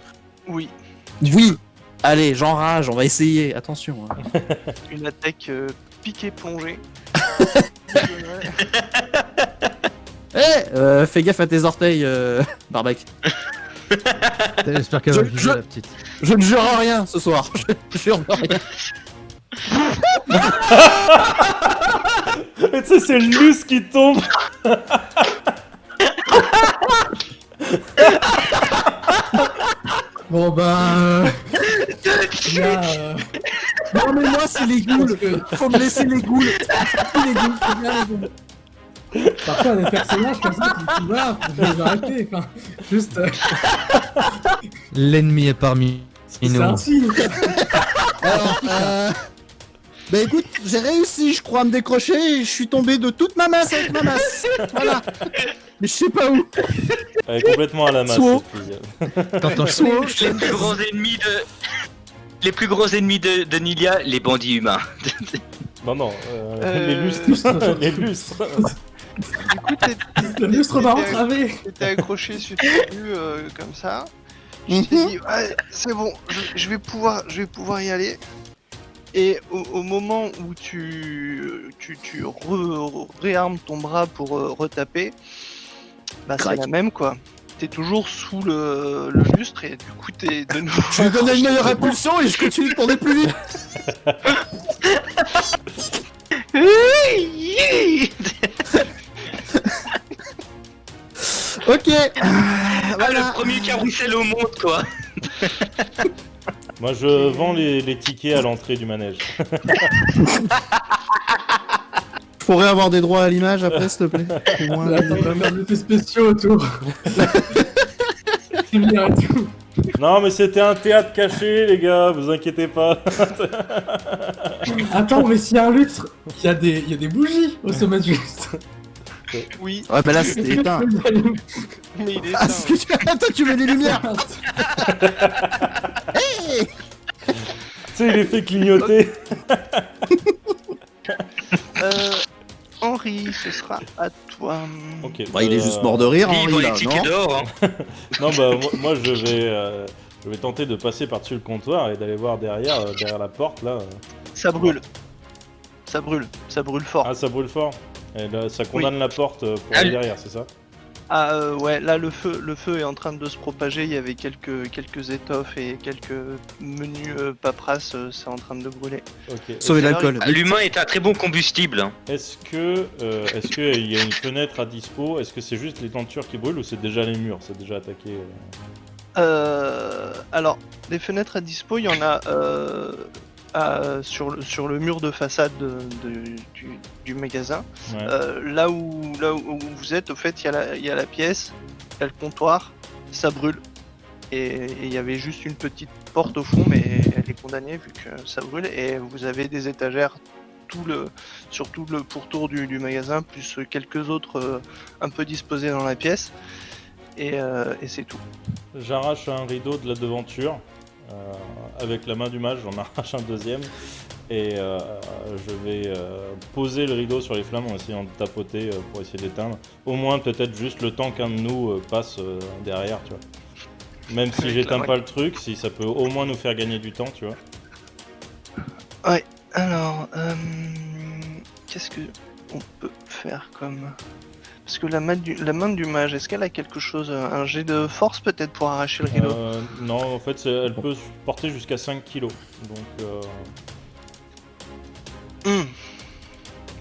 Oui. Oui. Allez, j'enrage, on va essayer. Attention. Hein. Une attaque piquée plongée. Fais gaffe à tes orteils, Barbac. J'espère qu'elle va Je- viser je- la petite. Je ne jure rien ce soir. Je jure rien. Et tu sais, c'est le lus qui tombe. Bon, ben. Là, Non mais moi c'est les ghouls. Faut me laisser les ghouls. Les ghouls, c'est bien les ghouls. parfois, des personnages comme ça, tu dis, voilà, je vais les arrêter. Enfin, juste. L'ennemi est parmi C'est nous. un signe. Alors, bah écoute, j'ai réussi, je crois, à me décrocher et je suis tombé de toute ma masse avec ma masse. Voilà. Mais je sais pas où. Elle est complètement à la masse. Soit. cette fille. T'entends Les plus grands ennemis de. Les plus grands ennemis de Nilia, les bandits humains. Non, non, Euh, les lustres. Les lustres. Du coup, Le lustre m'a entravé. t'étais accroché sur tes yeux comme ça. Je t'ai dit, ouais, c'est bon, je vais pouvoir y aller. Et au moment où tu réarmes ton bras pour retaper, bah c'est Crac. la même quoi. T'es toujours sous le lustre et du coup t'es de nouveau. Je lui donne une meilleure impulsion et je continue de tourner plus vite. Ok. Ah, Voilà. le premier carrousel au monde, quoi. Moi, je vends les tickets à l'entrée du manège. Je pourrais avoir des droits à l'image après, s'il te plaît. Au moins, Attends, on va faire des effets spéciaux autour. Lumière et tout. Non, mais c'était un théâtre caché, les gars, vous inquiétez pas. Attends, mais s'il y a un lustre, il y a des bougies au sommet du lustre. Oui, Ouais, bah là, c'était éteint. mais il est Ah, éteint, ce que tu... Attends, tu veux des lumières. Hey. Tu sais, il est fait clignoter. Henri, ce sera à toi. Ok. Bah, il est juste mort de rire, Lui, il vend Henri, les là, tickets non? dehors, hein. Non, bah, moi je vais tenter de passer par-dessus le comptoir et d'aller voir derrière la porte, là. Ça brûle. Ça brûle. Ça brûle fort. Ah, ça brûle fort. Et là, ça condamne la porte pour aller derrière, c'est ça? Ouais, là le feu est en train de se propager. Il y avait quelques étoffes et quelques menus paperasse. C'est en train de brûler. Ok. Sauver Alors, l'alcool. Ah, l'humain est un très bon combustible, hein. Est-ce que il y a une fenêtre à dispo? Est-ce que c'est juste les tentures qui brûlent ou c'est déjà les murs? C'est déjà attaqué? Alors, des fenêtres à dispo, il y en a sur le mur de façade du magasin. Ouais. Là où vous êtes, au fait, il y a la pièce, il y a le comptoir, ça brûle. Et il y avait juste une petite porte au fond, mais elle est condamnée vu que ça brûle. Et vous avez des étagères sur tout le pourtour du magasin, plus quelques autres un peu disposés dans la pièce. Et c'est tout. J'arrache un rideau de la devanture. Avec la main du mage, j'en arrache un deuxième. Et je vais poser le rideau sur les flammes en essayant de tapoter pour essayer d'éteindre. Au moins, peut-être juste le temps qu'un de nous passe derrière, tu vois. Même si Avec j'éteins la pas le truc, si ça peut au moins nous faire gagner du temps, tu vois. Ouais, alors, qu'est-ce que on peut faire comme... Parce que la main du mage, est-ce qu'elle a quelque chose, un jet de force peut-être pour arracher le rideau? Non, en fait, elle peut porter jusqu'à 5 kilos. Donc,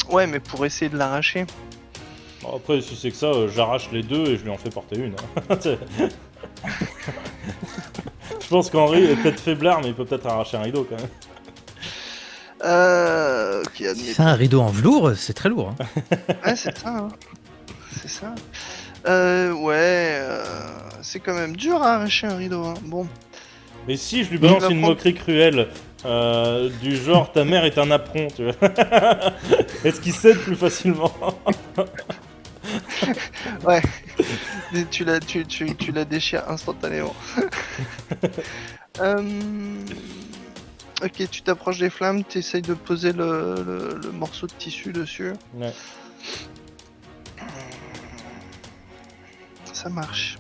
Ouais, mais pour essayer de l'arracher. bon, après, si c'est que ça, j'arrache les deux et je lui en fais porter une. Hein. Je pense qu'Henri est peut-être faiblard, mais il peut peut-être arracher un rideau quand même. Ok, admettons. C'est un rideau en velours, c'est très lourd. Hein. Ouais, c'est ça, hein. C'est ça. C'est quand même dur à arracher un rideau, hein. Bon. Mais si je lui balance va une prendre- moquerie cruelle, du genre ta mère est un apron, tu vois. Est-ce qu'il cède plus facilement? Ouais. Et tu la déchires instantanément. Ok, tu t'approches des flammes, tu essayes de poser le morceau de tissu dessus. Ouais. Ça marche.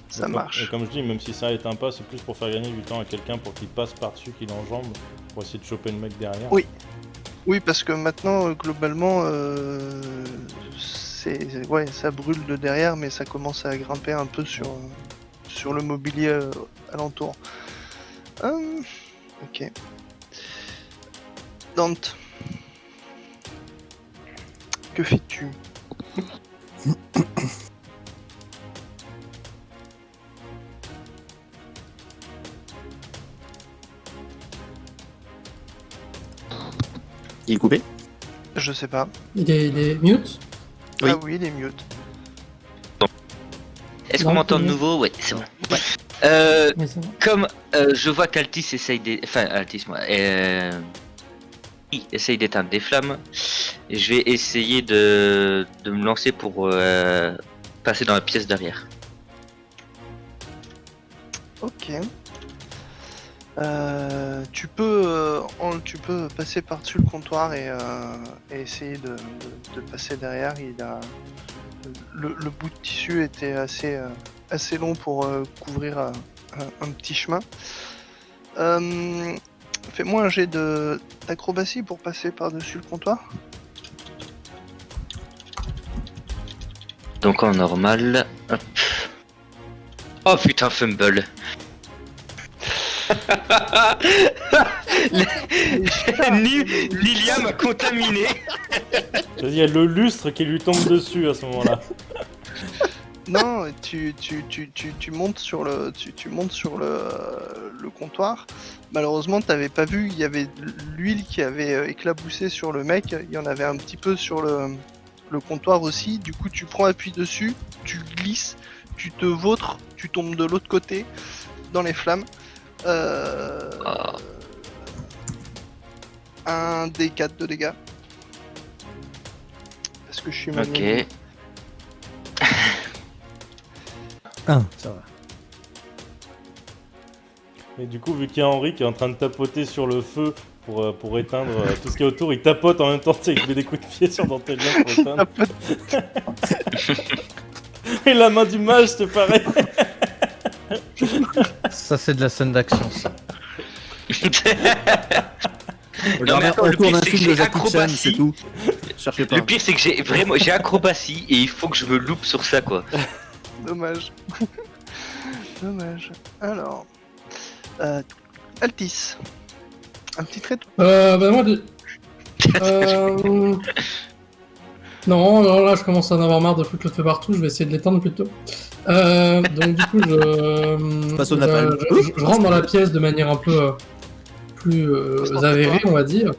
Ça Et marche. comme je dis, même si ça éteint pas, c'est plus pour faire gagner du temps à quelqu'un pour qu'il passe par-dessus, qu'il enjambe, pour essayer de choper le mec derrière. Oui. Oui, parce que maintenant, globalement, ouais, ça brûle de derrière, mais ça commence à grimper un peu sur le mobilier alentour. Ok. Dante. Que fais-tu? Il est coupé. Je sais pas. Il est mute. Oui. Ah oui, il est mute. Est-ce Non, qu'on m'entend de c'est bon. nouveau? Ouais, c'est bon. Mais c'est bon. Comme je vois qu'Altis essaye essaye d'éteindre des flammes, je vais essayer de me lancer pour passer dans la pièce derrière. Ok. Tu peux passer par-dessus le comptoir et essayer de passer derrière. Le bout de tissu était assez assez long pour couvrir un petit chemin. Fais-moi un jet d'acrobatie pour passer par-dessus le comptoir. Donc en normal. Hop. Oh putain, fumble. Lilia m'a contaminé. Il y a le lustre qui lui tombe dessus à ce moment-là. Non, tu montes sur le comptoir. Malheureusement, t'avais pas vu, il y avait l'huile qui avait éclaboussé sur le mec. Il y en avait un petit peu sur le comptoir aussi. Du coup, tu prends appui dessus, tu glisses, tu te vautres, tu tombes de l'autre côté dans les flammes. Un D4 de dégâts. Est-ce que je suis manuel? Ok. 1, ça va. Et du coup, vu qu'il y a Henri qui est en train de tapoter sur le feu pour éteindre tout ce qui est autour, il tapote en même temps, tu sais, il met des coups de pied sur Dantelien pour éteindre. Et la main du mage, c'est pareil. Ça, c'est de la scène d'action, ça. Non, mais attends, le autour pire, d'un c'est que film de j'ai Jackie Chan, c'est acrobatie. tout. Cherchez pas. Le pire, c'est que j'ai acrobatie et il faut que je me loupe sur ça, quoi. Dommage. Dommage. Alors. Altis. Un petit trait de... Bah moi Non, alors là je commence à en avoir marre de foutre le feu partout, je vais essayer de l'éteindre plutôt. Donc du coup Passe au napalm. je rentre dans la pièce de manière un peu plus avérée, on va dire.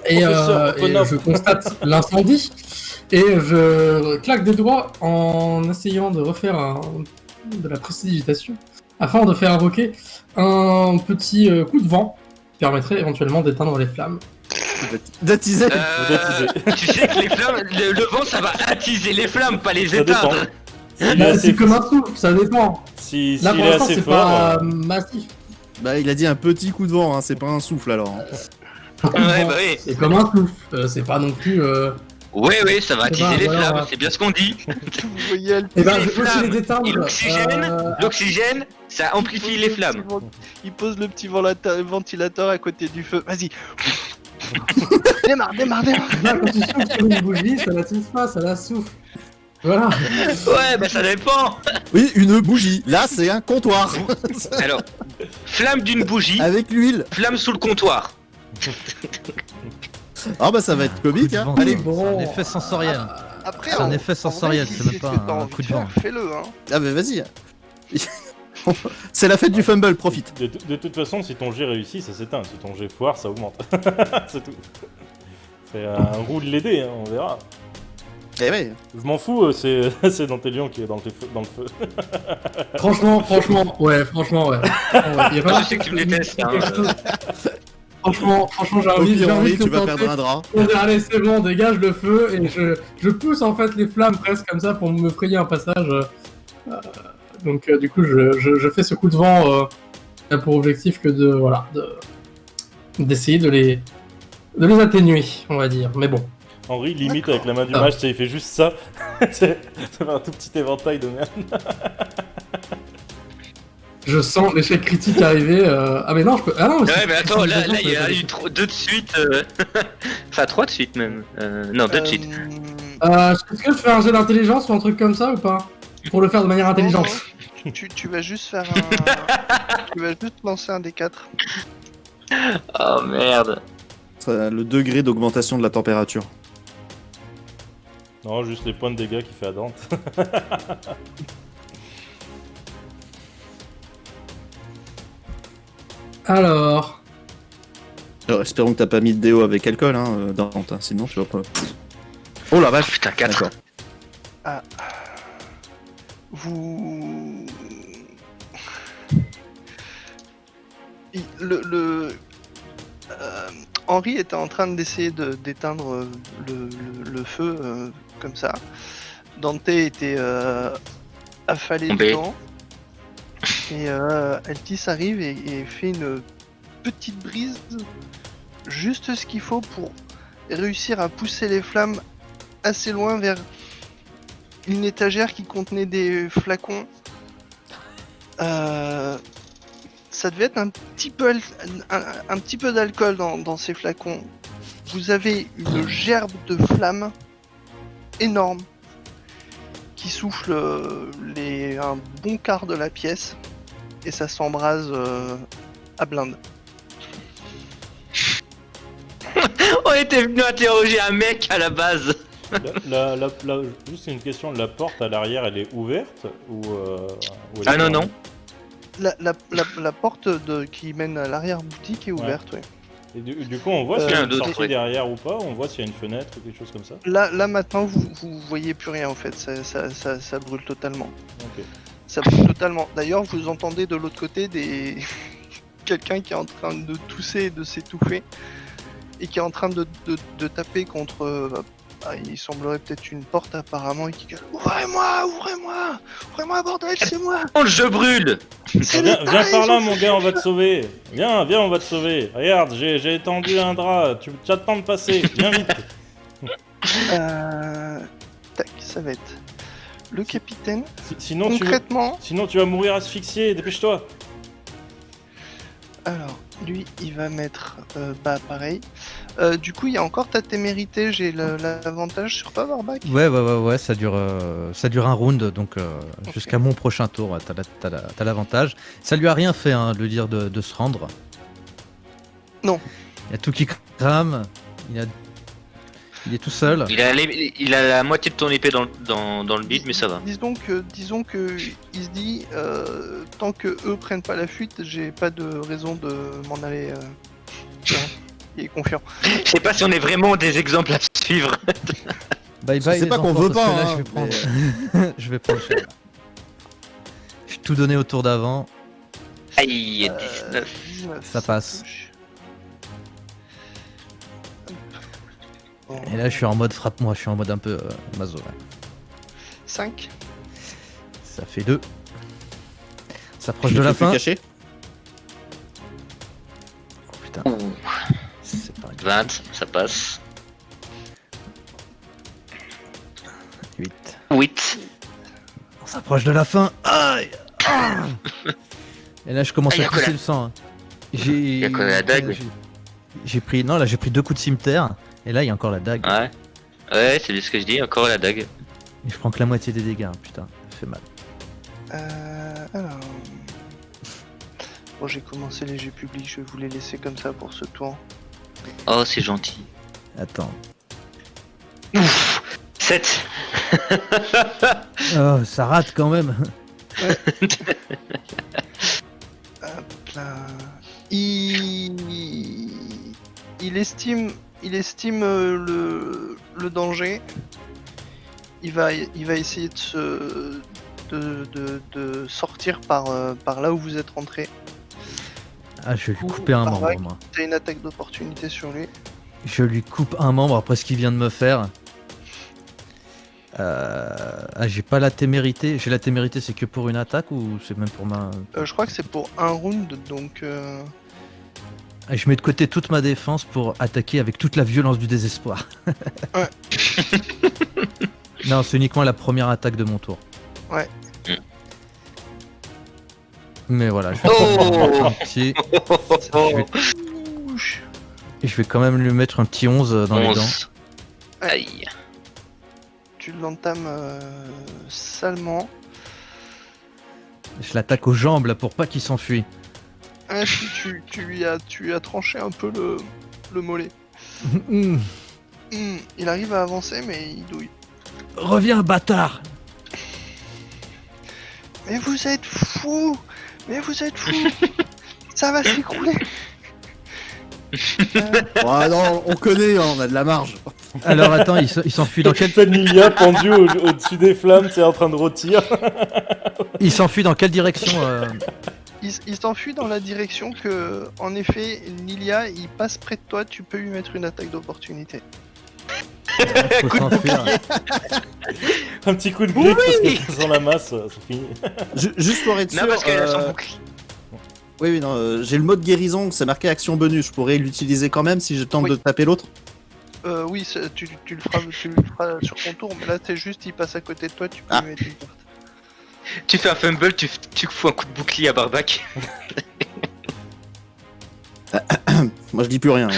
Et je constate l'incendie et je claque des doigts en essayant de refaire de la précipitation afin de faire invoquer un petit coup de vent qui permettrait éventuellement d'éteindre les flammes. D'attiser. Tu sais que les flammes, le vent, ça va attiser les flammes, pas les Ça éteindre. dépend. S'il est Bah, assez c'est comme un souffle, ça dépend. Si, Là s'il pour est l'instant assez c'est fort. pas massif. Bah, il a dit un petit coup de vent, hein, c'est pas un souffle alors. Ouais, bah oui. C'est comme un souffle, c'est pas non plus. Ouais, ça va attiser les voilà, flammes, voilà. c'est bien ce qu'on dit. Vous voyez Altis. Et ben Les je peux essayer flammes de l'éteindre. Et l'oxygène, ça amplifie les flammes. Il pose le petit ventilateur à côté du feu. Vas-y. démarre. Là, quand tu souffles sur une bougie, ça l'attise pas, ça la souffle. Voilà. Ouais, bah ça dépend. Oui, une bougie. Là, c'est un comptoir. Alors, flamme d'une bougie, Avec l'huile. flamme sous le comptoir. Ah bah ça va être comique, Coup de hein. vent. Allez. C'est un effet sensoriel. Après, C'est un en- effet en sensoriel, vrai, c'est si même pas ce que t'as un envie coup de faire, vent. Fais-le, hein. Ah bah vas-y. C'est la fête du fumble, profite. De toute façon, si ton jet réussit, ça s'éteint. Si ton jet foire, ça augmente. C'est tout. C'est un roule les dés, hein, on verra. Eh ouais. Je m'en fous, c'est Dantelien qui est dans le feu. Franchement, ouais. Y a pas Je sais que tu me détestes, hein. Franchement, j'ai Au envie, pire, Henri, de tu vas tenter. perdre un drap. On dit, allez, c'est bon, dégage le feu, et je pousse en fait les flammes presque comme ça pour me frayer un passage. Donc, du coup, je fais ce coup de vent a pour objectif que d'essayer de les atténuer, on va dire. Mais bon. Henri limite avec la main du mage, tu sais, il fait juste ça. Ça fait un tout petit éventail de merde. Je sens l'échec critique arriver. Ah, mais non, je peux. Ah non, Ouais, mais attends, là, c'est- il y a eu deux de suite. Enfin, 3 de suite même. Non, 2 de suite. Est-ce que je fais un jeu d'intelligence ou un truc comme ça ou pas? Pour le faire de manière intelligente. Non, tu vas juste faire un... tu vas juste lancer un D4. Oh merde. C'est le degré d'augmentation de la température. Non, juste les points de dégâts qu'il fait à Dante. Alors. Alors, espérons que t'as pas mis de déo avec alcool, hein, Dante, hein, sinon tu vas pas... Oh la vache. Putain, 4. D'accord. Vous... Henri était en train d'essayer d'éteindre le feu comme ça. Dante était affalé Tombé. dedans. Et Altis arrive et fait une petite brise. Juste ce qu'il faut pour réussir à pousser les flammes assez loin vers une étagère qui contenait des flacons. Ça devait être un petit peu d'alcool dans ces flacons. Vous avez une gerbe de flammes énorme qui souffle un bon quart de la pièce et ça s'embrase à blinde. On était venu interroger un mec à la base. Juste une question, la porte à l'arrière, elle est ouverte ou elle Ah est non, fermée non. La porte qui mène à l'arrière-boutique est ouverte, oui. Et du coup, on voit s'il y a une d'autre, sortie ouais. derrière ou pas, on voit s'il y a une fenêtre ou quelque chose comme ça. Là maintenant, vous voyez plus rien en fait, ça brûle totalement. Ok. Ça brûle totalement. D'ailleurs, vous entendez de l'autre côté quelqu'un qui est en train de tousser et de s'étouffer et qui est en train de taper contre. Il semblerait peut-être une porte apparemment et qui gueule ouvrez-moi, ouvrez-moi, ouvrez-moi bordel, c'est moi. Oh, je brûle. Viens par là, mon gars, on va te sauver. Viens, on va te sauver. Regarde, j'ai étendu un drap. Tu as le temps de passer. Viens vite. Tac, ça va être le capitaine. Sinon, Concrètement, tu vas mourir asphyxié. Dépêche-toi. alors lui, il va mettre pareil. Du coup, il y a encore ta témérité. J'ai l'avantage sur toi, Barbac. Ouais, ça dure un round, donc jusqu'à mon prochain tour, ouais, t'as l'avantage. Ça lui a rien fait, hein, de lui dire de se rendre. Non. Il y a tout qui crame, il est tout seul. Il a la moitié de ton épée dans le bide, mais ça va. Disons que il se dit tant que eux prennent pas la fuite, j'ai pas de raison de m'en aller. Il est confiant. Je sais pas si on est vraiment des exemples à suivre. Bye C'est les pas qu'on enfants, veut parce que pas, là, hein, je vais prendre. Je vais prendre cher. J'ai tout donné au tour d'avant. Aïe, 19. 19, Ça passe. touche. Bon, Et là, je suis en mode frappe-moi, je suis en mode un peu maso. Ouais. 5. Ça fait 2. Ça approche Je de me la fais plus fin. cacher. Oh putain. Ouh, C'est pas 20, ça passe. 8. 8. On s'approche de la fin. Aïe. Ah. Et là, je commence Ah, y à a pousser quoi, le sang. Hein. Y a quoi, la dague? J'ai pris 2 coups de cimetière. Et là, il y a encore la dague. Ouais. Ouais, c'est ce que je dis, encore la dague. Et je prends que la moitié des dégâts. Hein. Putain, ça fait mal. Alors. Bon, j'ai commencé les jeux publics, je vais vous les laisser comme ça pour ce tour. Oh, c'est gentil. Attends. Ouf 7. Oh, ça rate quand même. Hop là. Il estime le danger. Il va essayer de sortir par là où vous êtes rentré. Ah, je vais lui couper un membre, moi. T'as une attaque d'opportunité sur lui. Je lui coupe un membre après ce qu'il vient de me faire. Ah, j'ai pas la témérité. J'ai la témérité, c'est que pour une attaque ou c'est même pour ma. Je crois que c'est pour un round, donc. Ah, je mets de côté toute ma défense pour attaquer avec toute la violence du désespoir. Ouais. Non, c'est uniquement la première attaque de mon tour. Ouais. Mais voilà, je vais Oh un petit. Et je vais quand même lui mettre un petit 11 dans les dents. 11. Aïe. Tu l'entames salement. Je l'attaque aux jambes là pour pas qu'il s'enfuit. Ah, tu lui as tranché un peu le mollet. Il arrive à avancer, mais il douille. Reviens, bâtard! Mais vous êtes fous! Mais vous êtes fous! Ça va s'écrouler! Oh non, on connaît, hein, on a de la marge. Alors attends, il s'enfuit dans quelle... Vanilla pendu au-dessus des flammes, c'est en train de rôtir. Il s'enfuit dans quelle direction Il s'enfuit dans la direction que, en effet, Nilia, il passe près de toi, tu peux lui mettre une attaque d'opportunité. Faut s'enfuir. Un petit coup de griffe parce que sans la masse, c'est fini. Juste pour être sûr. Non, parce qu'elle a son bouclier. Oui, non, j'ai le mode guérison, c'est marqué action bonus. Je pourrais l'utiliser quand même si je tente Oui. de taper l'autre. Oui, tu le feras sur ton tour, mais là c'est juste, il passe à côté de toi, tu peux Ah. lui mettre une carte. Tu fais un fumble, tu fous un coup de bouclier à Barbac. Moi je dis plus rien.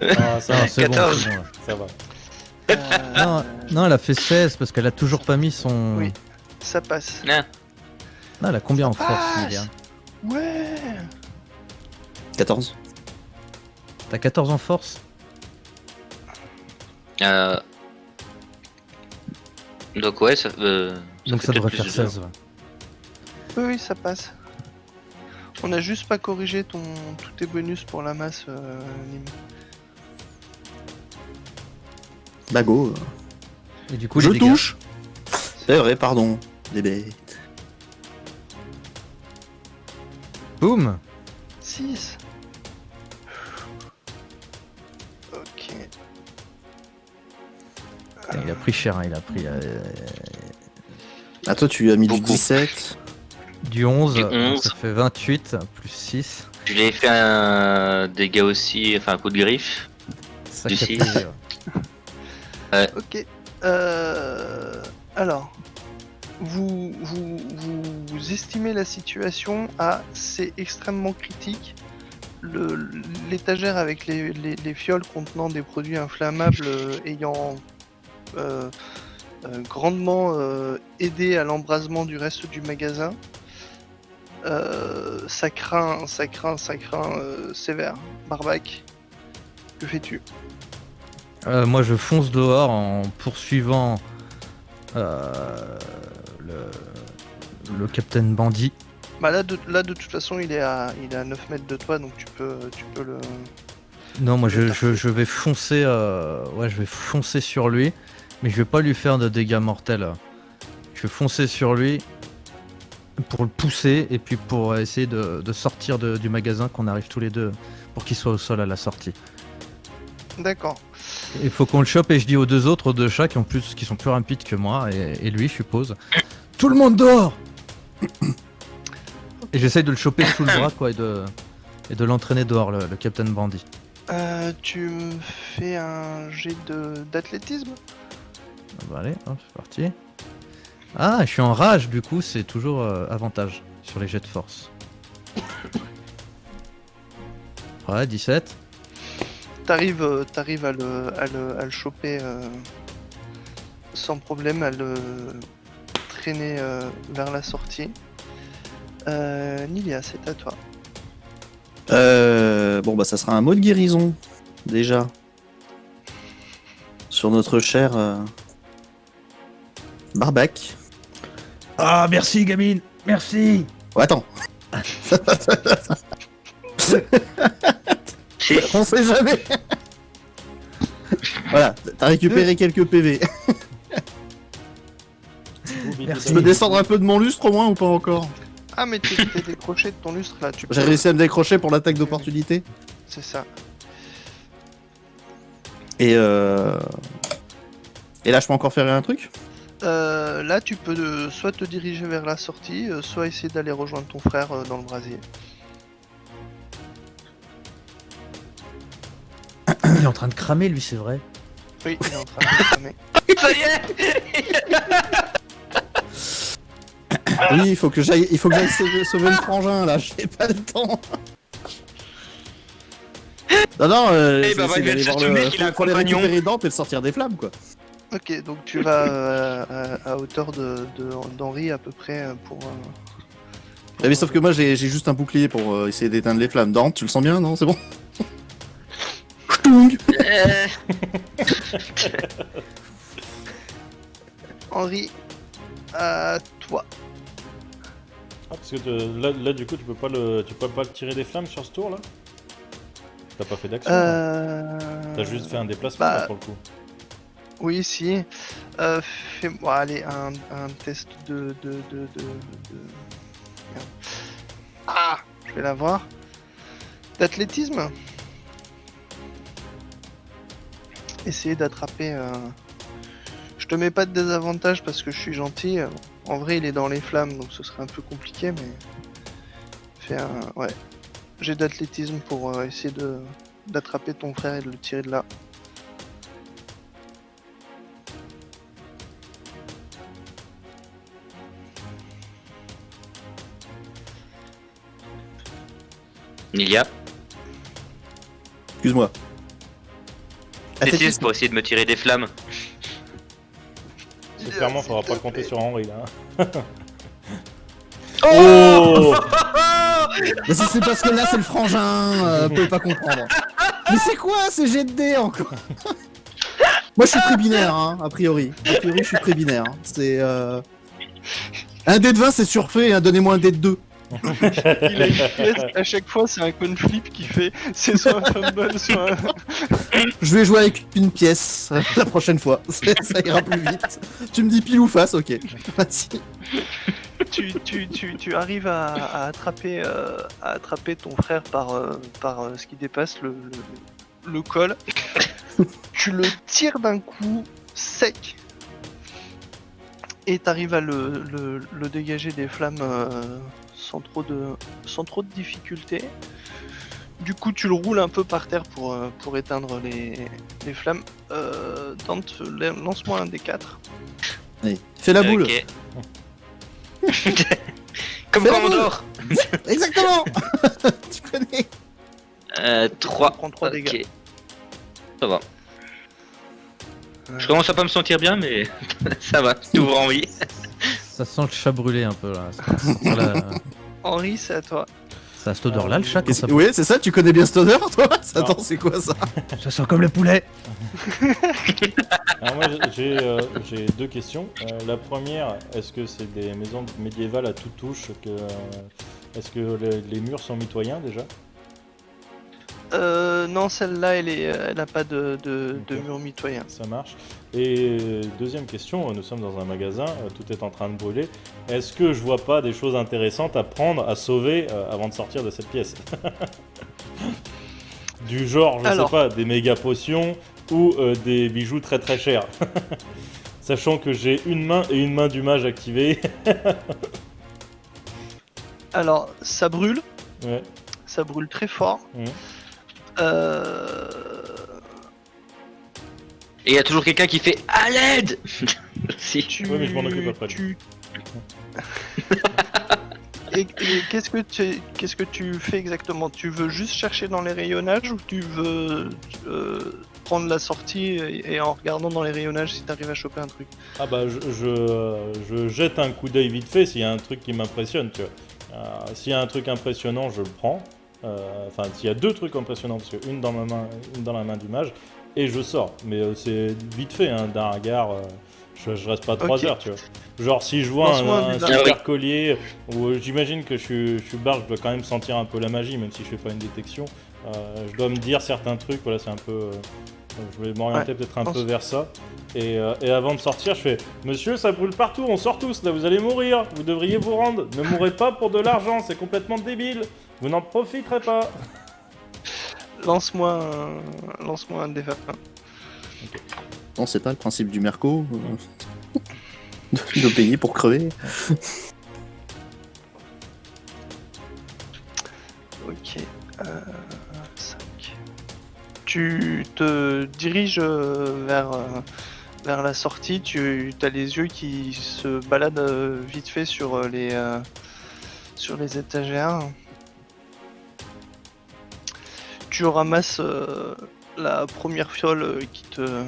Ah, ça va, Ah, c'est bon, 14. c'est bon, là. ça va. Non, non, elle a fait 16 parce qu'elle a toujours pas mis son. Oui. Ça passe. Ah. Non, elle a combien en Ça force, passe. Lilia? Ouais. 14. T'as 14 en force? Donc ouais, ça Donc fait ça devrait peut-être faire plus de 16. Ouais. Oui, ça passe. On a juste pas corrigé tous tes bonus pour la masse, Nim. Bah go. Et du coup, Je les dégâts. touche. C'est vrai, pardon. Les bêtes. Boum! 6. Ok. Putain, il a pris cher, hein, il a pris Ah, toi, tu as mis du Beaucoup. 17. du 11, Du donc 11. ça fait 28 plus 6. Je lui ai fait un dégât aussi, enfin un coup de griffe. Ça Du capte, 6. Ok. Alors, vous estimez la situation à c'est extrêmement critique. L'étagère avec les fioles contenant des produits inflammables ayant grandement aidé à l'embrasement du reste du magasin. Ça craint sévère. Barbac, que fais-tu? Moi, je fonce dehors en poursuivant le Capitaine Bandit. Bah là de toute façon il est à 9 mètres de toi, donc tu peux le... Non, moi, Le je vais foncer. Ouais, je vais foncer sur lui, mais je vais pas lui faire de dégâts mortels. Je vais foncer sur lui pour le pousser et puis pour essayer de sortir du magasin, qu'on arrive tous les deux pour qu'il soit au sol à la sortie. D'accord. Il faut qu'on le chope et je dis aux deux autres, aux deux chats qui sont plus rapides que moi et lui, je suppose. Tout le monde dehors. Et j'essaye de le choper sous le bras quoi et de l'entraîner dehors, le Captain Bandit. Tu me fais un jet d'athlétisme? Bah, allez, hop, c'est parti. Ah, je suis en rage, du coup, c'est toujours avantage sur les jets de force. Ouais, 17. T'arrives à le choper sans problème, à le traîner vers la sortie. Nilia, c'est à toi. Bon, bah, ça sera un mot de guérison, déjà. Sur notre cher Barbac. Ah, merci, gamine. Merci. Oh, attends. On sait jamais. Voilà, t'as récupéré quelques PV. Merci. Je peux descendre un peu de mon lustre au moins ou pas encore? Ah mais t'es décroché de ton lustre là, tu peux... J'ai réussi à me décrocher pour l'attaque d'opportunité. C'est ça. Et là, je peux encore faire un truc? Là tu peux soit te diriger vers la sortie, soit essayer d'aller rejoindre ton frère dans le brasier. Il est en train de cramer, lui, c'est vrai. Oui, il est en train de cramer. Ça y est. Oui, il faut que j'aille sauver le frangin là, j'ai pas le temps. Non, Eh ben, c'est va d'aller lui voir dire qu'il a un faut les compagnon. récupérer Dante et le sortir des flammes quoi. Ok, donc tu vas à hauteur d'Henri à peu près pour... Mais sauf que moi j'ai juste un bouclier pour essayer d'éteindre les flammes. Dante, tu le sens bien, non? C'est bon? Ch'toung. Henri, à toi. Ah, parce que là, du coup, tu peux pas le tirer des flammes sur ce tour là? T'as pas fait d'action? T'as juste fait un déplacement bah, là, pour le coup. Oui, si. Fais-moi, allez, un test de... Merde. Ah, je vais l'avoir. D'athlétisme. Essayer d'attraper... Je te mets pas de désavantage parce que je suis gentil. En vrai, il est dans les flammes, donc ce serait un peu compliqué, mais... Fais un... Ouais. J'ai d'athlétisme pour essayer d'attraper ton frère et de le tirer de là. Nilia, Excuse-moi. D6 Athlétisme. pour essayer de me tirer des flammes. Clairement, faudra pas compter sur Henri là. Oh Mais c'est parce que là c'est le frangin, peut pas comprendre. Mais c'est quoi ces jets de dés encore? Moi je suis très-binaire, hein, a priori. A priori je suis très-binaire. Hein. C'est un dé de 20 c'est surfait, hein. Donnez-moi un dé de 2. Il a une pièce, à chaque fois c'est un coin flip qui fait c'est soit un fumble, soit un... Je vais jouer avec une pièce la prochaine fois. Ça ira plus vite. Tu me dis pile ou face, ok. Vas-y. Tu arrives à attraper ton frère par ce qui dépasse le col. Tu le tires d'un coup sec et t'arrives à le dégager des flammes sans trop de difficulté. Du coup, tu le roules un peu par terre pour éteindre les flammes. Dante, lance-moi un des 4. Allez, fais la boule. Ok. Comme Fais la Commodore. Exactement. Tu connais. 3. Prends 3 dégâts. Ok. Ça va. Je commence à pas me sentir bien, mais ça va, tout envie. Ça sent le chat brûlé un peu là. Henri, c'est à toi. Ça a cette odeur là le chat quand ça Oui, c'est ça, tu connais bien cette odeur, toi? Attends, c'est quoi ça? Ça sent comme le poulet. Alors moi j'ai deux questions. La première, est-ce que c'est des maisons médiévales à tout touche est-ce que les murs sont mitoyens déjà? Non, celle-là, elle a pas de Ok. mur mitoyen. Ça marche. Et deuxième question, nous sommes dans un magasin, tout est en train de brûler. Est-ce que je vois pas des choses intéressantes à prendre, à sauver avant de sortir de cette pièce? Du genre, je Alors. sais pas, des méga potions ou des bijoux très très chers. Sachant que j'ai une main et une main du mage activée. Alors, ça brûle très fort. Mhm. Et il y a toujours quelqu'un qui fait à l'aide. Si. Ouais, mais je m'en occupe après, Et qu'est-ce que tu fais exactement? Tu veux juste chercher dans les rayonnages ou tu veux prendre la sortie et en regardant dans les rayonnages si t'arrives à choper un truc? Ah bah je jette un coup d'œil vite fait s'il y a un truc qui m'impressionne, tu vois. S'il y a un truc impressionnant, je le prends. Enfin, s'il y a deux trucs impressionnants, parce que une dans ma main, une dans la main du mage, et je sors. Mais c'est vite fait, hein, d'un regard. Je reste pas 3 Ok. heures, tu vois. Genre si je vois Lance-moi un un super dé. collier, où j'imagine que je suis barge, je dois quand même sentir un peu la magie, même si je fais pas une détection. Je dois me dire certains trucs, voilà, c'est un peu... je vais m'orienter peut-être un peu vers ça. Et avant de sortir, je fais « Monsieur, ça brûle partout, on sort tous, là, vous allez mourir. Vous devriez vous rendre. Ne mourrez pas pour de l'argent, c'est complètement débile. Vous n'en profiterez pas. » Lance-moi un D20. Non, c'est pas le principe du Merco de payer pour crever. Ok. 5. Tu te diriges vers la sortie, tu as les yeux qui se baladent vite fait sur les étagères. Tu ramasses la première fiole qui te...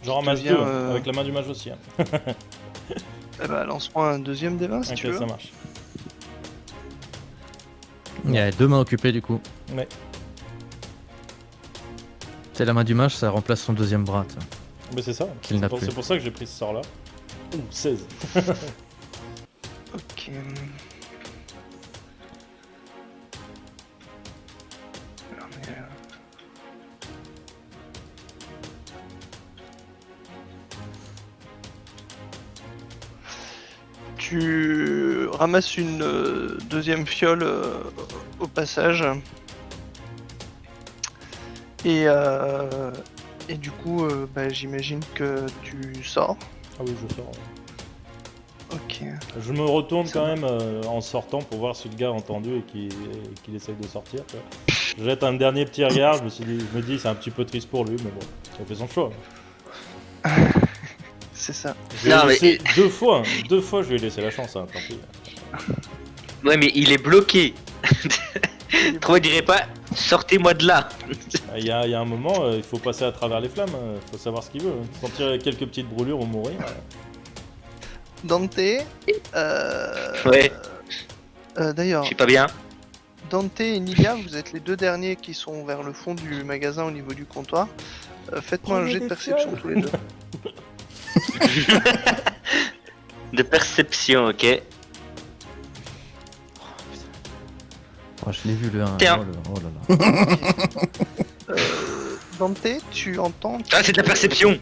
J'en ramasse devient, deux, avec la main du mage aussi. Hein. Eh ben, lance-moi un deuxième des 20 si Ok, tu veux. ça marche. Il y a deux mains occupées du coup. Ouais. C'est la main du mage, ça remplace son deuxième bras. ça. Mais c'est ça. Qu'il n'a plus. C'est pour ça que j'ai pris ce sort là. Ouh, 16. Ok. Alors, mais, Tu ramasses une deuxième fiole au passage. Et du coup, bah, j'imagine que tu sors. Ah oui, je sors. Ok. Je me retourne Ça quand va. même en sortant pour voir si le gars a entendu et qu'il essaye de sortir. Tu vois. Je jette un dernier petit regard, je me dis c'est un petit peu triste pour lui, mais bon, il a fait son choix. C'est ça. Je lui ai Non, mais- laissé deux fois je lui ai laissé la chance, hein, tant pis. Ouais, mais il est bloqué. Trop, il dirait pas sortez-moi de là. Il y a un moment, il faut passer à travers les flammes, faut savoir ce qu'il veut. Sentir quelques petites brûlures ou mourir. Dante, Ouais, d'ailleurs, je suis pas bien. Dante et Nilia, vous êtes les deux derniers qui sont vers le fond du magasin au niveau du comptoir. Faites-moi un jet de perception tous les deux. De perception, ok. Oh, je l'ai vu le 1. Tiens. Oh là là. Dante, tu entends. Ah, c'est de la perception.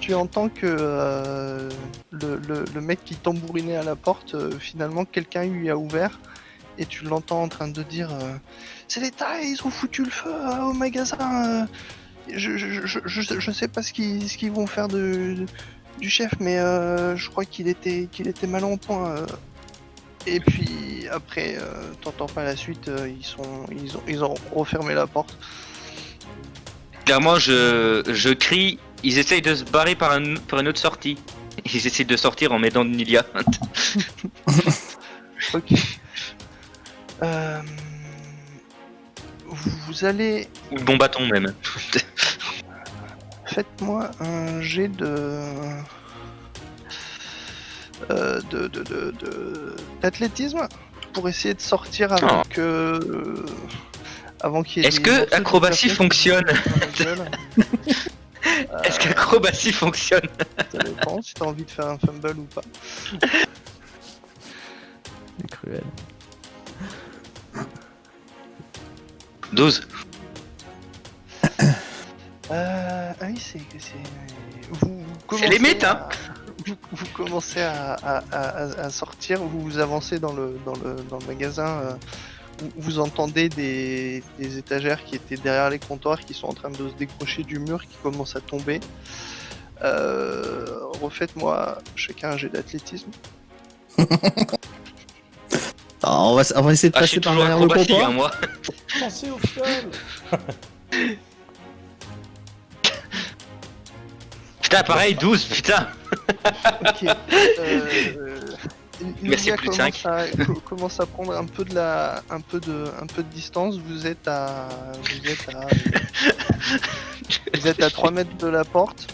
Tu entends que le mec qui tambourinait à la porte, finalement quelqu'un lui a ouvert et tu l'entends en train de dire c'est les Thaïs, ils ont foutu le feu au magasin. Je sais pas ce qu'ils vont faire du chef, mais je crois qu'il était mal en point. Et puis après, t'entends pas la suite, ils ont refermé la porte. Clairement, je crie. Ils essayent de se barrer par une autre sortie. Ils essayent de sortir en m'aidant de Nilia. Ok. Vous allez. Ou le bon bâton même. Faites-moi un jet d'athlétisme pour essayer de sortir avant avant qu'il y ait Est-ce des que morceaux de acrobatie papier fonctionne? qui sortent dans la gueule. Est-ce qu'acrobatie fonctionne? Ça dépend si t'as envie de faire un fumble ou pas. C'est cruel. 12. Ah oui, vous commencez limite, hein. Vous commencez à sortir, vous avancez dans le magasin, vous entendez des étagères qui étaient derrière les comptoirs qui sont en train de se décrocher du mur, qui commencent à tomber. Refaites-moi chacun un jet d'athlétisme. Alors, on va essayer de Ah, je passer suis par toujours derrière le acrobatie, comptoir. hein, moi. Pensez au fiole. Putain, pareil, 12, putain. Ok. Merci, Nilia plus de commence à prendre un peu de distance. Vous êtes à 3 mètres de la porte.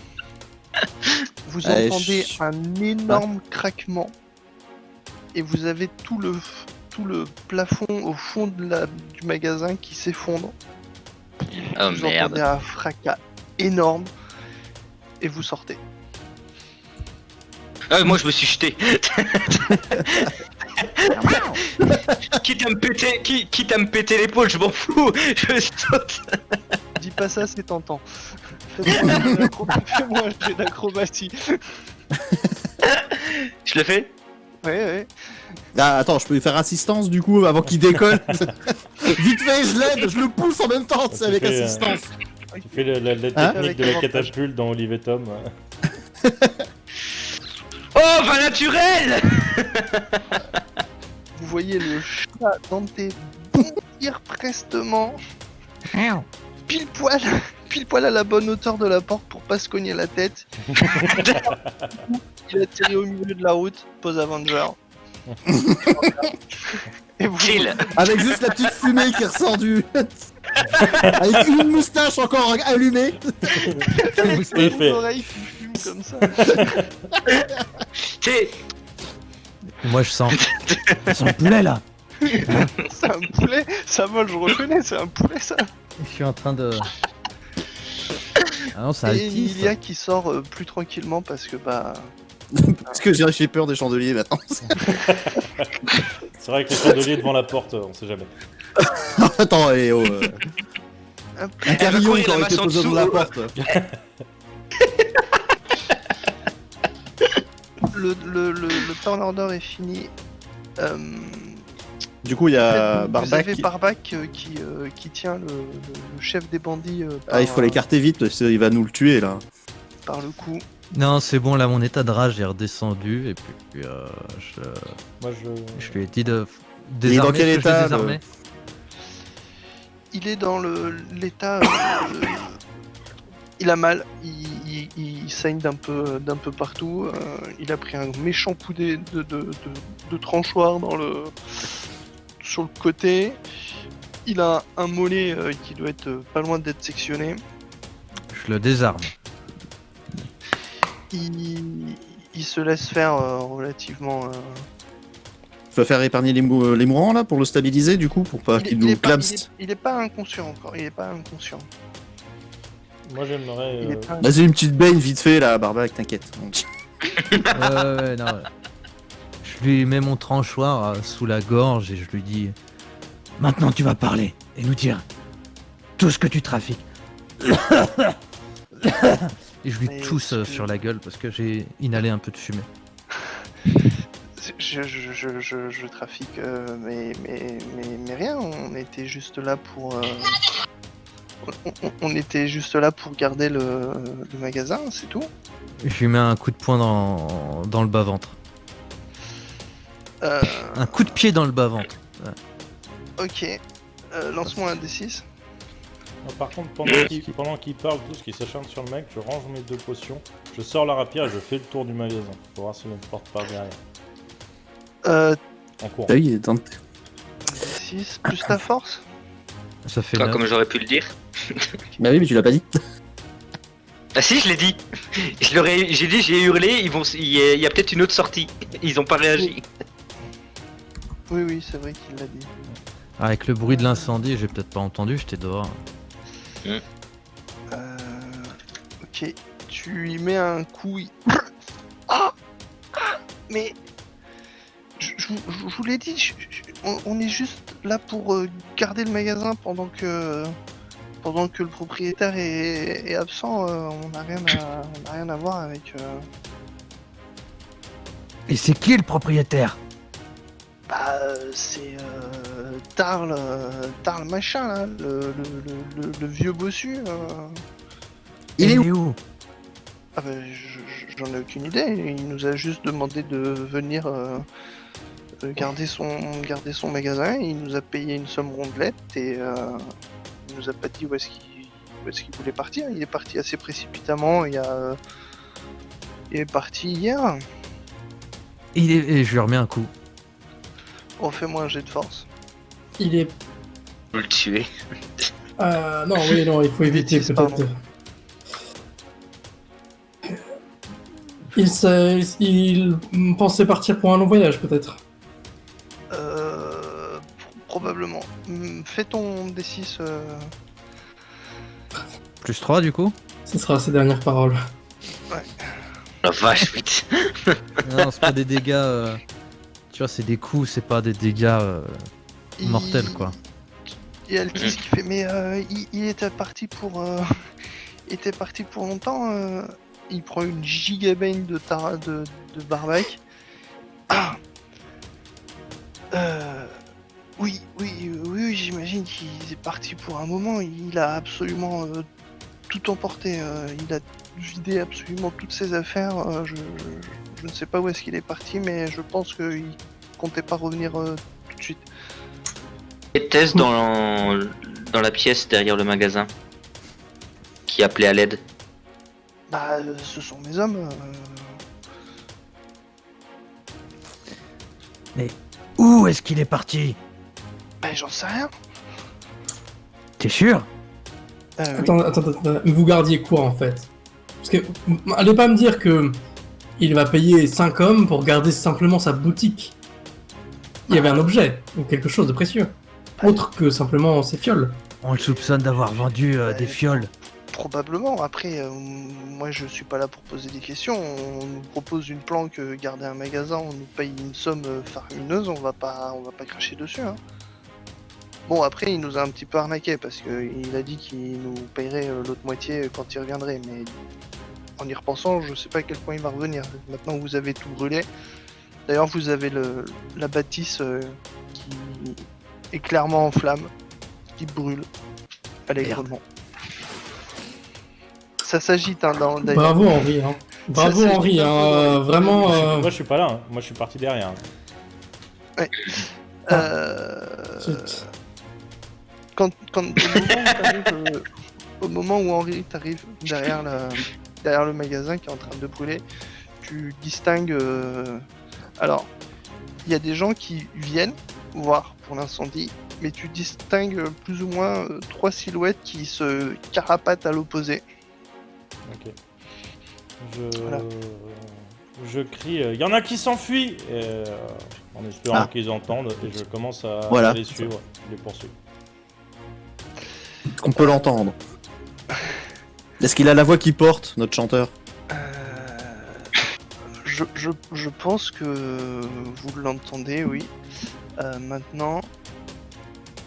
Vous Allez, entendez un énorme craquement et vous avez tout le plafond au fond du magasin qui s'effondre. Oh Vous merde. entendez un fracas énorme et vous sortez. Ah, moi je me suis jeté. Quitte à me péter l'épaule, je m'en fous. Je saute. Dis pas ça, c'est tentant. Fais-moi un jet d'acrobatie. Je le fais? Ouais. Ah, attends, je peux lui faire assistance du coup avant qu'il décolle. Vite fait, je l'aide, je le pousse en même temps, c'est avec fais, assistance. Tu fais la technique Avec de la avantage. catapulte dans Olive et Tom. Oh, vin naturel. Vous voyez le chat Dante bondir prestement, pile poil à la bonne hauteur de la porte pour pas se cogner la tête. Il a tiré au milieu de la route, pose Avenger. Et vous, Chill. Avec juste la petite fumée qui ressort du. Avec une moustache encore allumée. avec Il vos fait. oreilles qui fument comme ça. T'sais, Moi je sens. C'est un poulet là. C'est un poulet, ça vole, je reconnais, c'est un poulet ça. Je suis en train de. Ah non, c'est Et Altis. Nilia qui sort plus tranquillement parce que Parce que j'ai peur des chandeliers maintenant. C'est vrai que les chandeliers devant la porte, on sait jamais. Attends, un va carillon courir qui aurait la été masse en posé dessous. dans la porte. le turn order est fini. Du coup, il y a Vous Barbac. avez Barbac qui tient le chef des bandits Ah, il faut l'écarter vite, parce qu'il va nous le tuer là. par le cou. Non, c'est bon, là mon état de rage est redescendu et puis Moi je lui ai dit de Il est dans désarmer. quel est-ce que je l'ai état, désarmé Il est dans l'état. Il a mal, il saigne d'un peu partout. Il a pris un méchant coup de tranchoir sur le côté. Il a un mollet qui doit être pas loin d'être sectionné. Je le désarme. Il se laisse faire relativement. Tu vas faire épargner les mourants là pour le stabiliser du coup, pour pas qu'il nous clapse. Il est pas inconscient encore. Il est pas inconscient. Moi j'aimerais. Il est pas... Vas-y, une petite baigne vite fait là, Barbac, t'inquiète. Ouais, non, ouais. Je lui mets mon tranchoir sous la gorge et je lui dis maintenant tu vas parler et nous dire tout ce que tu trafiques. Et je lui Mais tousse que- sur la gueule parce que j'ai inhalé un peu de fumée. Je trafique, mais rien. On était juste là pour. On était juste là pour garder le magasin, c'est tout. Je lui mets un coup de poing dans le bas-ventre. Un coup de pied dans le bas-ventre. Ok. Lance-moi un D6. Non, par contre, pendant qu'il parle tous, qu'il s'acharne sur le mec, je range mes 2 potions, je sors la rapière et je fais le tour du magasin. Pour voir s'il ne me porte pas derrière. En courant. Ah oui, dans... D6 plus ta force. Ça fait Quoi, 9. comme j'aurais pu le dire. Bah oui, mais tu l'as pas dit. Ah si, je l'ai dit. J'ai dit, j'ai hurlé. Il y a peut-être une autre sortie. Ils ont pas réagi. Oui, c'est vrai qu'il l'a dit. Avec le bruit de l'incendie, j'ai peut-être pas entendu, j'étais dehors. Ok. Tu lui mets un coup. Ah, mais je vous l'ai dit. On est juste là pour garder le magasin pendant que le propriétaire est absent. On n'a rien à voir avec. Et c'est qui le propriétaire? Bah, c'est Tarl machin là, le vieux bossu. Il est où? où? Ah bah, j'en ai aucune idée. Il nous a juste demandé de venir garder son magasin. Il nous a payé une somme rondelette et il nous a pas dit où est-ce qu'il voulait partir. Il est parti assez précipitamment. Il est parti hier. Et je lui remets un coup. Oh, fais-moi un jet de force. Il est. Faut le tuer. Non, oui, non, il faut éviter Bêtise, peut-être. pardon. Il pensait partir pour un long voyage, peut-être. Probablement. Fais ton D6. Plus 3 du coup? Ce sera ses dernières paroles. La vache, vite. Non, c'est pas des dégâts. Tu vois, c'est des coups, c'est pas des dégâts mortels quoi. Il y a Altis qui fait, mais il était parti pour longtemps. Il prend une gigabane de Barbac. Ah. Oui, j'imagine qu'il est parti pour un moment. Il a absolument tout emporté. Il a vidé absolument toutes ses affaires. Je ne sais pas où est-ce qu'il est parti, mais je pense qu'il comptait pas revenir tout de suite. Et Tess dans la pièce derrière le magasin. Qui appelait à l'aide. Bah, ce sont mes hommes. Où est-ce qu'il est parti? Bah, j'en sais rien. T'es sûr? Oui. Attends, vous gardiez quoi en fait? Parce que, allez pas me dire que il va payer 5 hommes pour garder simplement sa boutique. Il y avait un objet, ou quelque chose de précieux. Autre que simplement ses fioles. On le soupçonne d'avoir vendu des fioles. Probablement. Après, moi je suis pas là pour poser des questions. On nous propose une planque, garder un magasin, on nous paye une somme faramineuse, on va pas cracher dessus. Hein. Bon, après, il nous a un petit peu arnaqué parce qu'il a dit qu'il nous payerait l'autre moitié quand il reviendrait. Mais en y repensant, je sais pas à quel point il va revenir. Maintenant, vous avez tout brûlé. D'ailleurs, vous avez la bâtisse qui est clairement en flammes, qui brûle allègrement. Ça s'agite, hein, d'ailleurs. Bravo Henri, hein. Bravo Ça, Henri, c'est- hein. Vraiment. Moi je suis pas là, hein. Moi je suis parti derrière. Zut. Quand au moment où Henri t'arrive derrière le magasin qui est en train de brûler, tu distingues. Alors, il y a des gens qui viennent voir pour l'incendie, mais tu distingues plus ou moins 3 silhouettes qui se carapatent à l'opposé. Ok. Voilà. Je crie, il y en a qui s'enfuient en espérant Ah. qu'ils entendent, et je commence à Voilà. les suivre, les poursuivre. Est-ce qu'on peut l'entendre? Est-ce qu'il a la voix qui porte, notre chanteur? Je pense que vous l'entendez, oui. Maintenant...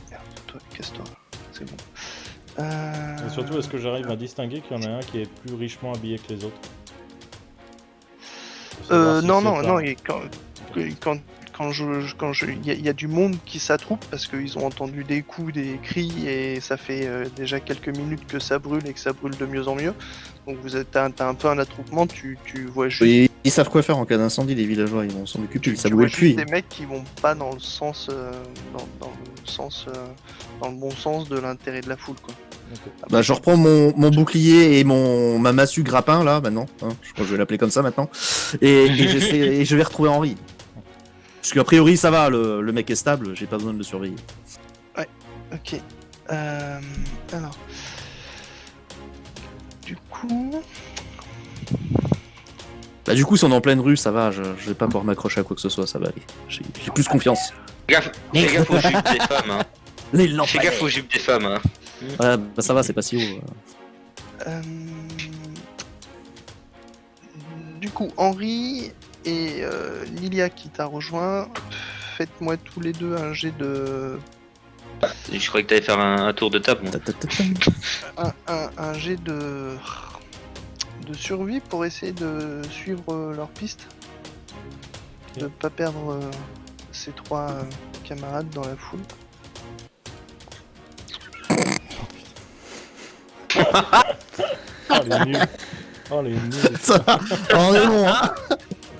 Merde, toi, casse-toi. C'est bon. Et surtout, est-ce que j'arrive à distinguer qu'il y en a un qui est plus richement habillé que les autres? Pour savoir si Non, c'est non, pas- non, et il y a du monde qui s'attroupe parce qu'ils ont entendu des coups, des cris, et ça fait déjà quelques minutes que ça brûle et que ça brûle de mieux en mieux. Donc t'as un peu un attroupement, tu vois juste, Oui, ils savent quoi faire en cas d'incendie, les villageois, ils vont s'en occuper, ils tu savent où vois est le juste puits. des mecs qui vont pas dans le sens, dans le bon sens de l'intérêt de la foule, quoi. Ok. Bah, je reprends mon bouclier et ma massue grappin là maintenant, hein, je crois que je vais l'appeler comme ça maintenant, et je vais retrouver Henri. Parce qu'a priori ça va, le mec est stable, j'ai pas besoin de le surveiller. Ok. Alors. Du coup. Bah du coup si on est en pleine rue ça va, je vais pas pouvoir m'accrocher à quoi que ce soit, ça va aller. J'ai plus confiance. Fais gaffe aux jupes des femmes, hein. Les Fais lampadaires. gaffe aux jupes des femmes, hein. Ouais, bah ça va, c'est pas si haut. Du coup, Henri et Lilia qui t'a rejoint, faites-moi tous les deux un jet de. Je croyais que t'allais faire un tour de table, moi. Un jet de survie pour essayer de suivre leur piste. Ok. De pas perdre ces 3 camarades dans la foule. Oh, les nuls. Oh, les nuls. Ça va, on est bon, hein.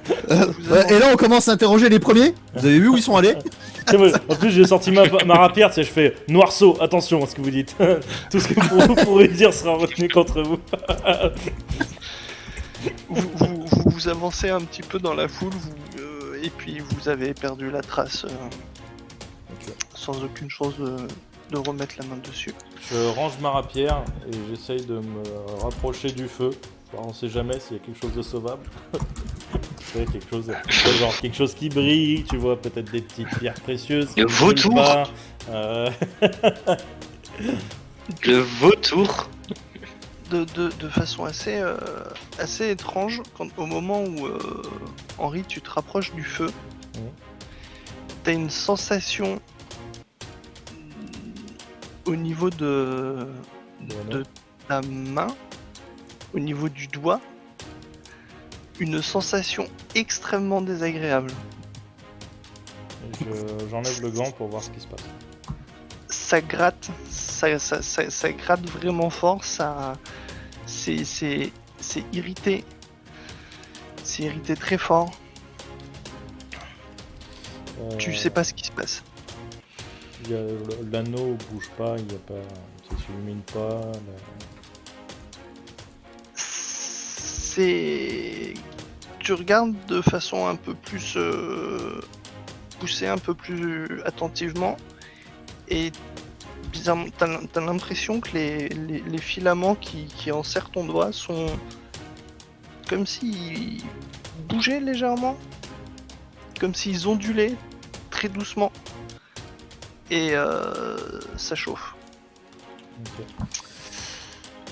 Vous Ouais, avancez- et là on commence à interroger les premiers. Vous avez vu où ils sont allés? C'est vrai. En plus, j'ai sorti ma rapière, tu sais, je fais noirceau, attention à ce que vous dites. Tout ce que vous pourrez dire sera retenu contre vous. vous avancez un petit peu dans la foule, et puis vous avez perdu la trace sans aucune chose de remettre la main dessus. Je range ma rapière et j'essaye de me rapprocher du feu. Alors, on sait jamais s'il y a quelque chose de sauvable. Tu sais, quelque chose qui brille, tu vois, peut-être des petites pierres précieuses. qui Le ne brûlent vautour. pas. Le vautour. De façon assez étrange, au moment où Henri, tu te rapproches du feu, t'as une sensation au niveau de ta main, au niveau du doigt, une sensation extrêmement désagréable. J'enlève le gant pour voir ce qui se passe. Ça gratte, ça gratte vraiment fort, c'est irrité. C'est irrité très fort. Tu sais pas ce qui se passe. L'anneau bouge pas, il y a pas, ça s'illumine pas. Tu regardes de façon un peu plus poussée, un peu plus attentivement, et bizarrement, t'as l'impression que les filaments qui enserrent ton doigt sont comme s'ils bougeaient légèrement, comme s'ils ondulaient très doucement, et ça chauffe. Ok.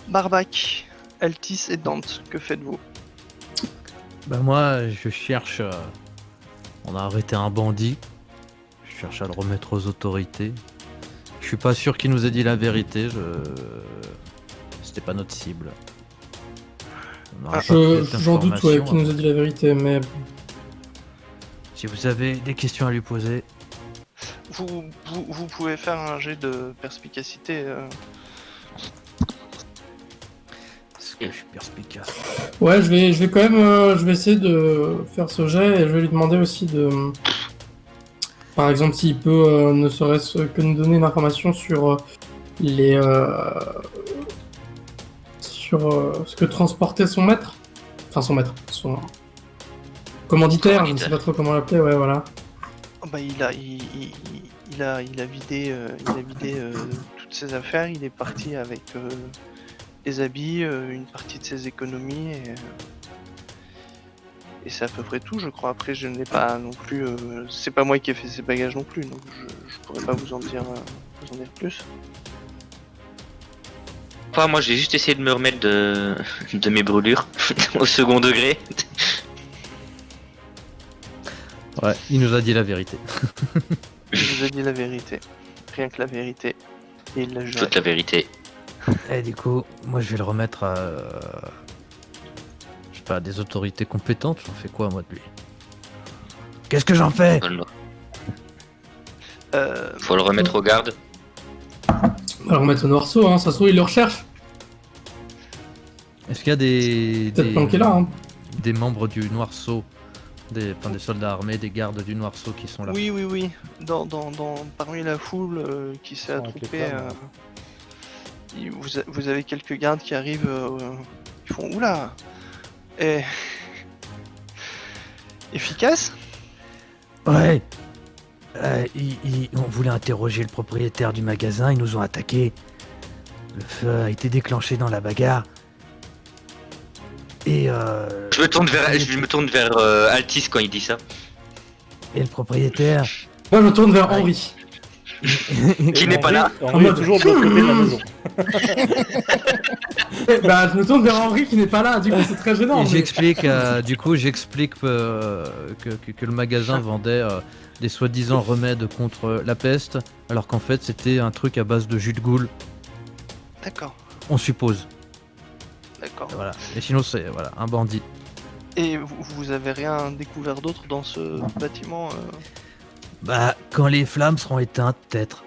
Barbac, Altis et Dante, que faites-vous? Bah moi, je cherche... On a arrêté un bandit. Je cherche à le remettre aux autorités. Je suis pas sûr qu'il nous ait dit la vérité. C'était pas notre cible. On n'aura pas plus J'en doute, ouais, d'informations. qu'il nous a dit la vérité, mais Si vous avez des questions à lui poser... Vous pouvez faire un jet de perspicacité. Est-ce que je suis perspicace? ouais, je vais quand même, je vais essayer de faire ce jet et je vais lui demander aussi de, par exemple, s'il peut, ne serait-ce que nous donner une information sur les, sur ce que transportait son maître, enfin son maître, son commanditaire, je ne sais pas trop comment l'appeler, ouais, voilà. Bah, il a vidé, toutes ses affaires. Il est parti avec des habits, une partie de ses économies et c'est à peu près tout, je crois. Après, je n'ai pas non plus. C'est pas moi qui ai fait ses bagages non plus, donc je pourrais pas vous en dire plus. Enfin, moi j'ai juste essayé de me remettre de mes brûlures au second degré. Ouais, il nous a dit la vérité. Il vous a dit la vérité, rien que la vérité, et il l'a juré. Toute la vérité. Et du coup, moi je vais le remettre à. Je sais pas, à des autorités compétentes. J'en fais quoi, moi, de lui? Qu'est-ce que j'en fais? Faut le remettre aux gardes. On va le remettre au Noirceau, hein, ça se trouve, il le recherche. Est-ce qu'il y a des. Peut-être planqué là, hein. Des membres du Noirceau, des soldats armés, des gardes du Noirceau qui sont là? Oui. Parmi la foule qui s'est Avec les attroupée, flammes. vous avez quelques gardes qui arrivent. Ils font oula. Et... Efficace? Ouais. On voulait interroger le propriétaire du magasin, ils nous ont attaqués. Le feu a été déclenché dans la bagarre. Et Je me tourne vers Altis quand il dit ça. et le propriétaire. Moi, je me tourne vers Henri. Qui n'est pas là. Henri est toujours de l'autre côté de la maison. Bah, je me tourne vers Henri qui n'est pas là, du coup, c'est très gênant. Et mais- j'explique, que le magasin vendait des soi-disant remèdes contre la peste, alors qu'en fait c'était un truc à base de jus de goule, D'accord, on suppose. d'accord. Voilà. Et sinon c'est un bandit. Et vous avez rien découvert d'autre dans ce bâtiment Bah, quand les flammes seront éteintes, peut-être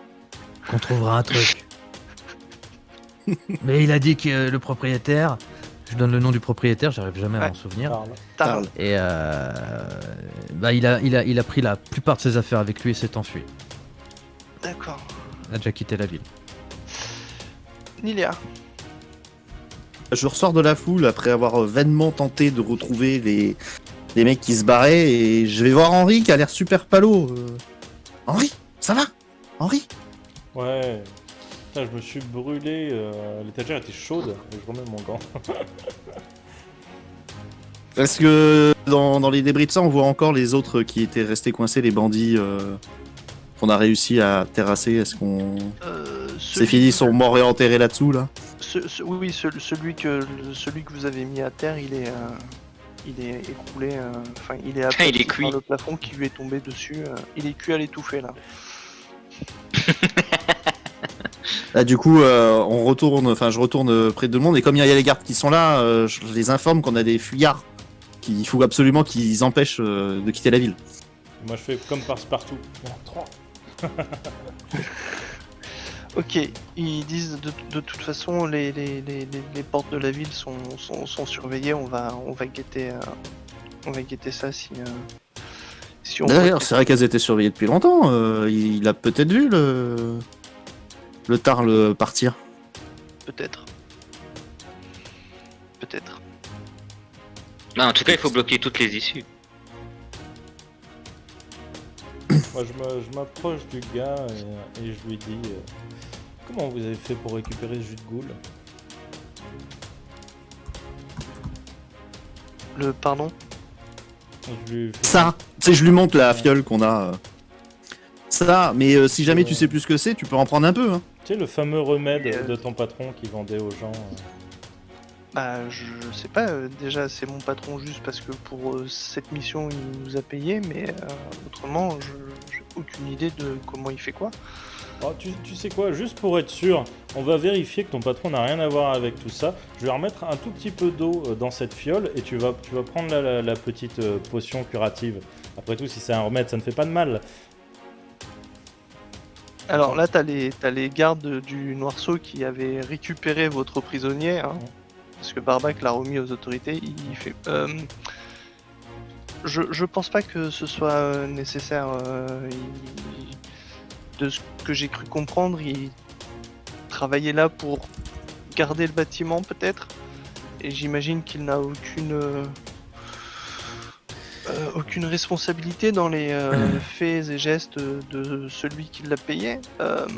qu'on trouvera un truc. Mais il a dit que le propriétaire, je donne le nom du propriétaire, j'arrive jamais à m'en souvenir. Parle. Tarl. Et bah il a pris la plupart de ses affaires avec lui et s'est enfui. D'accord. Il a déjà quitté la ville. Nilia. Je ressors de la foule après avoir vainement tenté de retrouver les mecs qui se barraient et je vais voir Henri qui a l'air super palo. Henri, ça va? Henri? Ouais. Putain, je me suis brûlé. L'étagère était chaude. Et je remets mon gant. Parce que dans les débris de ça, on voit encore les autres qui étaient restés coincés, les bandits qu'on a réussi à terrasser. Est-ce qu'on... C'est fini, ils sont morts et enterrés là-dessous, là? Oui, celui que vous avez mis à terre, il est écroulé. Enfin, il est Il est aplati cuit. par le plafond qui lui est tombé dessus. Il est cuit à l'étouffer là. Là, du coup, je retourne près de tout le monde et comme il y a les gardes qui sont là, je les informe qu'on a des fuyards. Il faut absolument qu'ils empêchent de quitter la ville. Moi, je fais comme passe-partout. 3. Ok, ils disent de toute façon les portes de la ville sont surveillées. On va guetter ça si on D'ailleurs, c'est vrai qu'elles étaient surveillées depuis longtemps. Il a peut-être vu le Tarl partir. peut-être. En tout cas, il faut bloquer toutes les issues. Moi, je m'approche du gars et je lui dis comment vous avez fait pour récupérer ce jus de goule? Le pardon. Je lui fais- Ça, tu sais, je lui montre la fiole qu'on a. Ça, mais si jamais tu sais plus ce que c'est, tu peux en prendre un peu. Hein. Tu sais, le fameux remède de ton patron qui vendait aux gens. Bah je sais pas. Déjà c'est mon patron juste parce que pour cette mission il nous a payé, mais autrement j'ai aucune idée de comment il fait quoi. Oh, tu sais quoi, juste pour être sûr, on va vérifier que ton patron n'a rien à voir avec tout ça. Je vais remettre un tout petit peu d'eau dans cette fiole et tu vas prendre la petite potion curative. Après tout, si c'est un remède, ça ne fait pas de mal. Alors là t'as les gardes du Noirceau qui avaient récupéré votre prisonnier, hein, parce que Barbac l'a remis aux autorités. Il fait. Je pense pas que ce soit nécessaire. De ce que j'ai cru comprendre, il travaillait là pour garder le bâtiment peut-être. Et j'imagine qu'il n'a aucune aucune responsabilité dans les faits et gestes de celui qui l'a payé.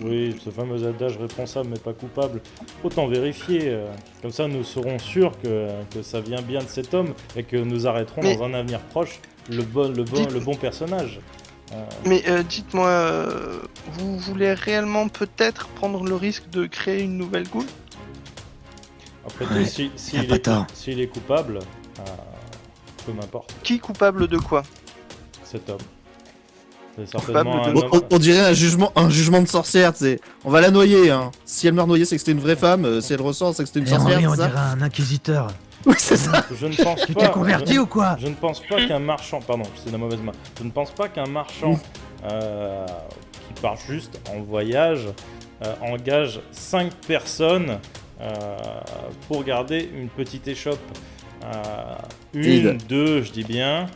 Oui, ce fameux adage responsable mais pas coupable. Autant vérifier. Comme ça, nous serons sûrs que ça vient bien de cet homme et que nous arrêterons Mais- dans un avenir proche le bon personnage. Mais dites-moi, vous voulez réellement peut-être prendre le risque de créer une nouvelle goule? Après Ouais, tout, y a pas tort. s'il est coupable, peu m'importe, Qui coupable de quoi? cet homme. C'est Coupable certainement un de- homme. On dirait un jugement de sorcière, tu sais. On va la noyer, hein. Si elle meurt noyée, c'est que c'était une vraie femme. Si elle ressort, c'est que c'était une Et Henri, sorcière, on c'est ça? dirait un inquisiteur. Oui, c'est ça. Je ne pense Tu pas. t'es converti ou quoi? Je ne pense pas qu'un marchand, pardon, c'est la mauvaise main. Je ne pense pas qu'un marchand qui part juste en voyage engage 5 personnes pour garder une petite échoppe. Une, Vide. 2, je dis bien.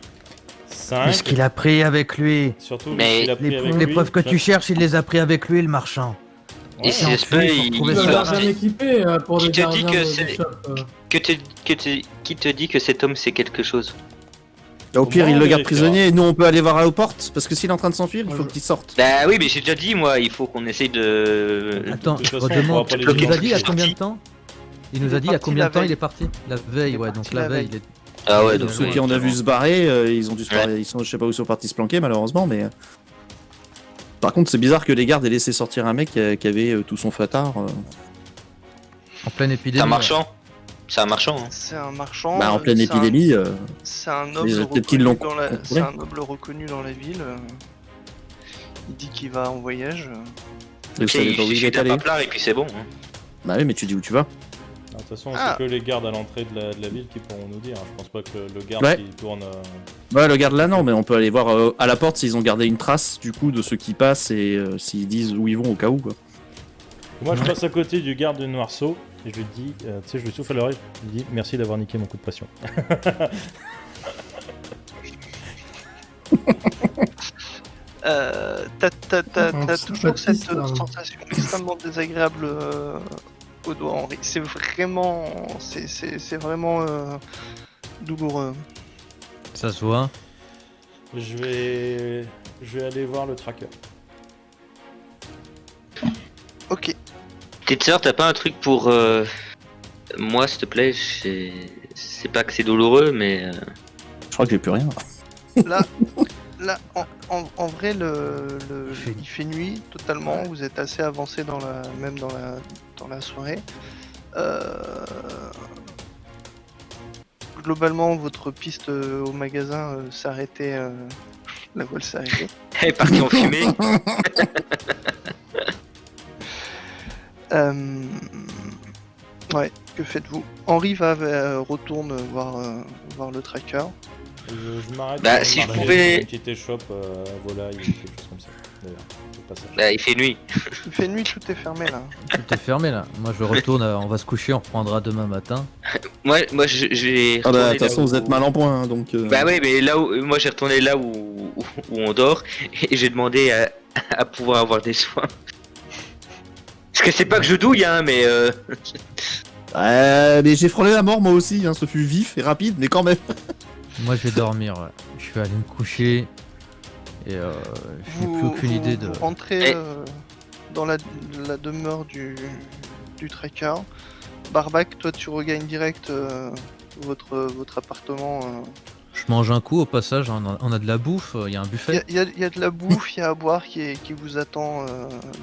5. Qu'est-ce qu'il a pris avec lui? Surtout Mais qu'il a pris avec Les lui. preuves que tu cherches, il les a pris avec lui, le marchand. Ouais, Et si ça se peut, faut il retrouver Ils ça. ont l'air bien équipés pour Qui des te dit gardiens que de c'est- shop. Qui te dit que cet homme c'est quelque chose? Au pire, il le garde vérifiera. prisonnier et nous, on peut aller voir à la porte. Parce que s'il est en train de s'enfuir, il faut qu'il sorte. Bah oui, mais j'ai déjà dit, moi, il faut qu'on essaye de. Attends, toute je façon, on redemande. pourra pas les Il nous a bloquer. dit il y a combien de temps? Il nous a dit il y a parti combien la de temps veille. il est parti? La veille, Il est ouais, parti donc la la veille. veille. Ah ouais, Donc, donc Ceux qui en a vu se barrer, ils ont dû se Ouais. barrer. Ils sont, je sais pas où ils sont partis se planquer, malheureusement, mais. Par contre, c'est bizarre que les gardes aient laissé sortir un mec qui avait tout son fatard. En pleine C'est épidémie. un marchand. C'est un marchand. Hein. C'est un marchand. Bah, en pleine c'est un- épidémie. C'est un noble peut-être qu'ils l'ont reconnu dans la... contrôlé. C'est un noble reconnu dans la ville. Il dit qu'il va en voyage. Vous savez Il pas où il suffit est d'un allé. paplard et puis c'est bon. Hein. Bah oui, mais tu dis où tu vas. De toute façon, Ah. c'est que les gardes à l'entrée de la ville qui pourront nous dire. Je pense pas que le garde Ouais. qui tourne. Ouais, le garde là, non, mais on peut aller voir à la porte s'ils ont gardé une trace du coup de ceux qui passent et s'ils disent où ils vont au cas où. Quoi. Moi, je passe à côté du garde du Noirceau et je lui dis, tu sais, je lui souffle à l'oreille, je lui dis merci d'avoir niqué mon coup de pression. T'as toujours cette sympathiste, hein. sensation extrêmement désagréable au doigt, Henri. C'est vraiment, c'est vraiment douloureux. Ça se voit. Je vais aller voir le tracker. Ok. Petite sœur, t'as pas un truc pour moi, s'il te plaît? C'est pas que c'est douloureux, mais Je crois que j'ai plus rien. Là, en vrai, il fait nuit totalement. Vous êtes assez avancé dans la soirée. Globalement, votre piste au magasin s'est arrêtée. La voile s'est arrêtée. elle est partie en fumée. Ouais, que faites-vous? Henri retourne voir le tracker. Je m'arrête. Bah, pour si je marcher pouvais- sur une petite échoppe volaille ou quelque chose comme ça. D'ailleurs, au passage. Bah, il fait nuit. Il fait nuit, tout est fermé là. Tout est fermé là. Moi je retourne, on va se coucher, on reprendra demain matin. Moi, je vais. Ah bah, de retourner toute là façon, où- vous êtes mal en point, hein, donc. Bah ouais, mais là où moi j'ai retourné là où on dort et j'ai demandé à pouvoir avoir des soins. Parce que c'est pas que je douille, hein, mais Mais j'ai frôlé la mort moi aussi, hein, ce fut vif et rapide, mais quand même. Moi je vais dormir, ouais. Je vais aller me coucher. Et je n'ai plus aucune idée de. Vous rentrez Eh. dans la demeure du tracker. Barbac, toi tu regagnes direct votre appartement. Je mange un coup au passage, on a de la bouffe, il y a un buffet. Il y a de la bouffe, il y a à boire qui vous attend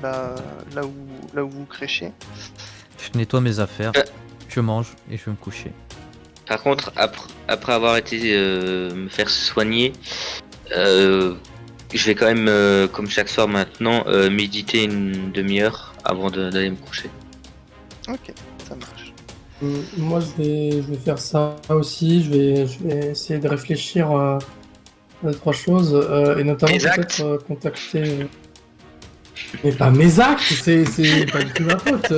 là où vous créchez. Je nettoie mes affaires, je mange et je vais me coucher. par contre après avoir été me faire soigner, je vais quand même comme chaque soir maintenant méditer une demi-heure avant d'aller me coucher. Ok, ça marche. Moi, je vais faire ça aussi. Je vais essayer de réfléchir à deux, trois choses et notamment Mes actes. peut-être contacter. Mais pas mes actes, c'est pas du tout ma faute.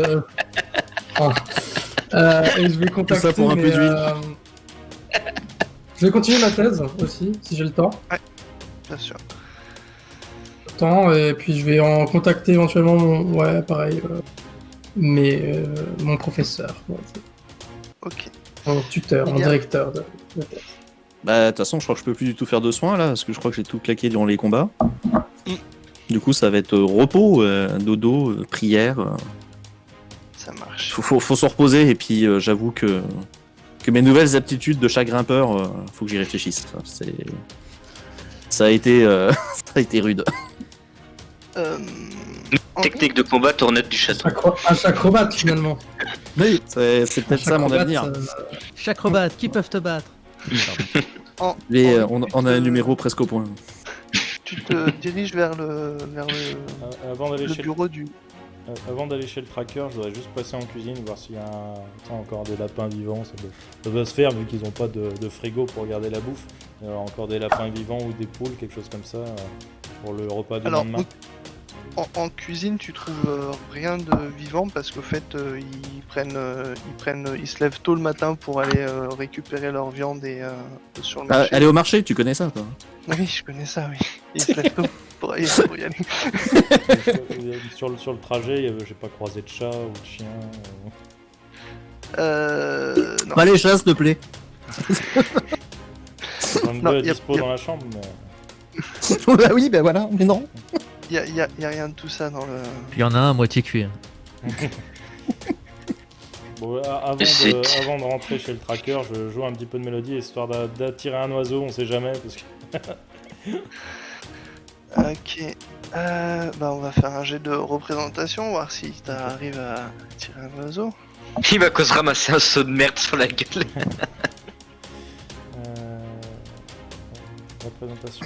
Et je vais contacter. ça pour un peu mes, d'huile. Je vais continuer ma thèse aussi, si j'ai le temps. Bien sûr. Et puis je vais en contacter éventuellement mon professeur, Ok. mon tuteur, Il mon y a- directeur de thèse. Bah, de toute façon, je crois que je peux plus du tout faire de soins là, parce que je crois que j'ai tout claqué durant les combats. Du coup, ça va être repos, dodo, prière. Ça marche. Faut se reposer, et puis j'avoue que mes nouvelles aptitudes de chaque grimpeur, faut que j'y réfléchisse. Ça a été, ça a été rude. Henri, Technique de combat, tournette du château. Un acrobate finalement. Oui, c'est peut-être ça mon Acrobate, avenir. Chaque acrobate, qui peuvent te battre? Mais Henri, on a un numéro presque au point. tu te diriges vers Avant d'aller le chez bureau du. Avant d'aller chez le tracker, je voudrais juste passer en cuisine, voir s'il y a encore des lapins vivants. Ça doit se faire vu qu'ils n'ont pas de frigo pour garder la bouffe. Il y aura encore des lapins vivants ou des poules, quelque chose comme ça, pour le repas du Alors, lendemain. en cuisine, tu trouves rien de vivant parce qu'au fait, ils se lèvent tôt le matin pour aller récupérer leur viande et sur le Ah, marché. aller au marché, tu connais ça, toi? Oui, je connais ça, oui. Ils se lèvent tôt pour y aller. Sur le trajet, j'ai pas croisé de chat ou de chien. Non. Pas les chats, s'il te plaît. J'en ai Non, deux à y a- dispo y a- dans la chambre, mais... Bah oui, bah voilà, mais non. Y a rien de tout ça dans le. Puis il y en a un à moitié cuit. Bon, avant de rentrer chez le tracker, je joue un petit peu de mélodie histoire d'attirer un oiseau, on sait jamais, parce que... Ok. On va faire un jet de représentation, voir si t'arrives à tirer un oiseau. Il va cause ramasser un seau de merde sur la gueule. Représentation.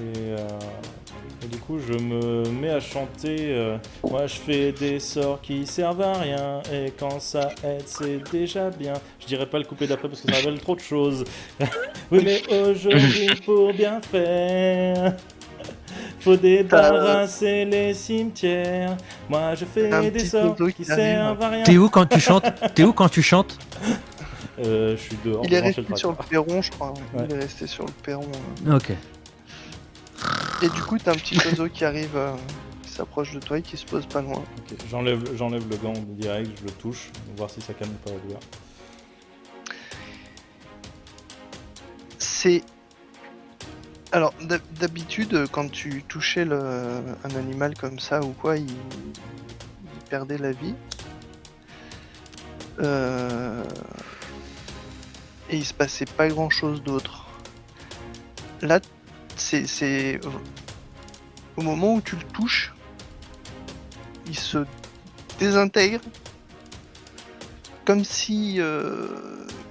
Et du coup, je me mets à chanter. Moi, je fais des sorts qui servent à rien. Et quand ça aide, c'est déjà bien. Je dirais pas le couplet d'après parce que ça révèle trop de choses. Oui, mais aujourd'hui, pour bien faire, faut débarrasser les cimetières. Moi, je Un fais des petit sorts oiseau qui qui arrive. servent à rien. T'es où quand tu chantes? T'es où quand tu chantes? Je suis dehors. Il est devant chez resté le sur le tracker. perron, je crois. Ouais. Ouais. Il est resté sur le perron. Ok. Et du coup, t'as un petit oiseau qui arrive, qui s'approche de toi et qui se pose pas loin. Ok, j'enlève le gant direct, je le touche, voir si ça calme pas la douleur. C'est. Alors, d'habitude, quand tu touchais un animal comme ça ou quoi, il perdait la vie. Et il se passait pas grand chose d'autre. Là, c'est. Au moment où tu le touches, il se désintègre comme si.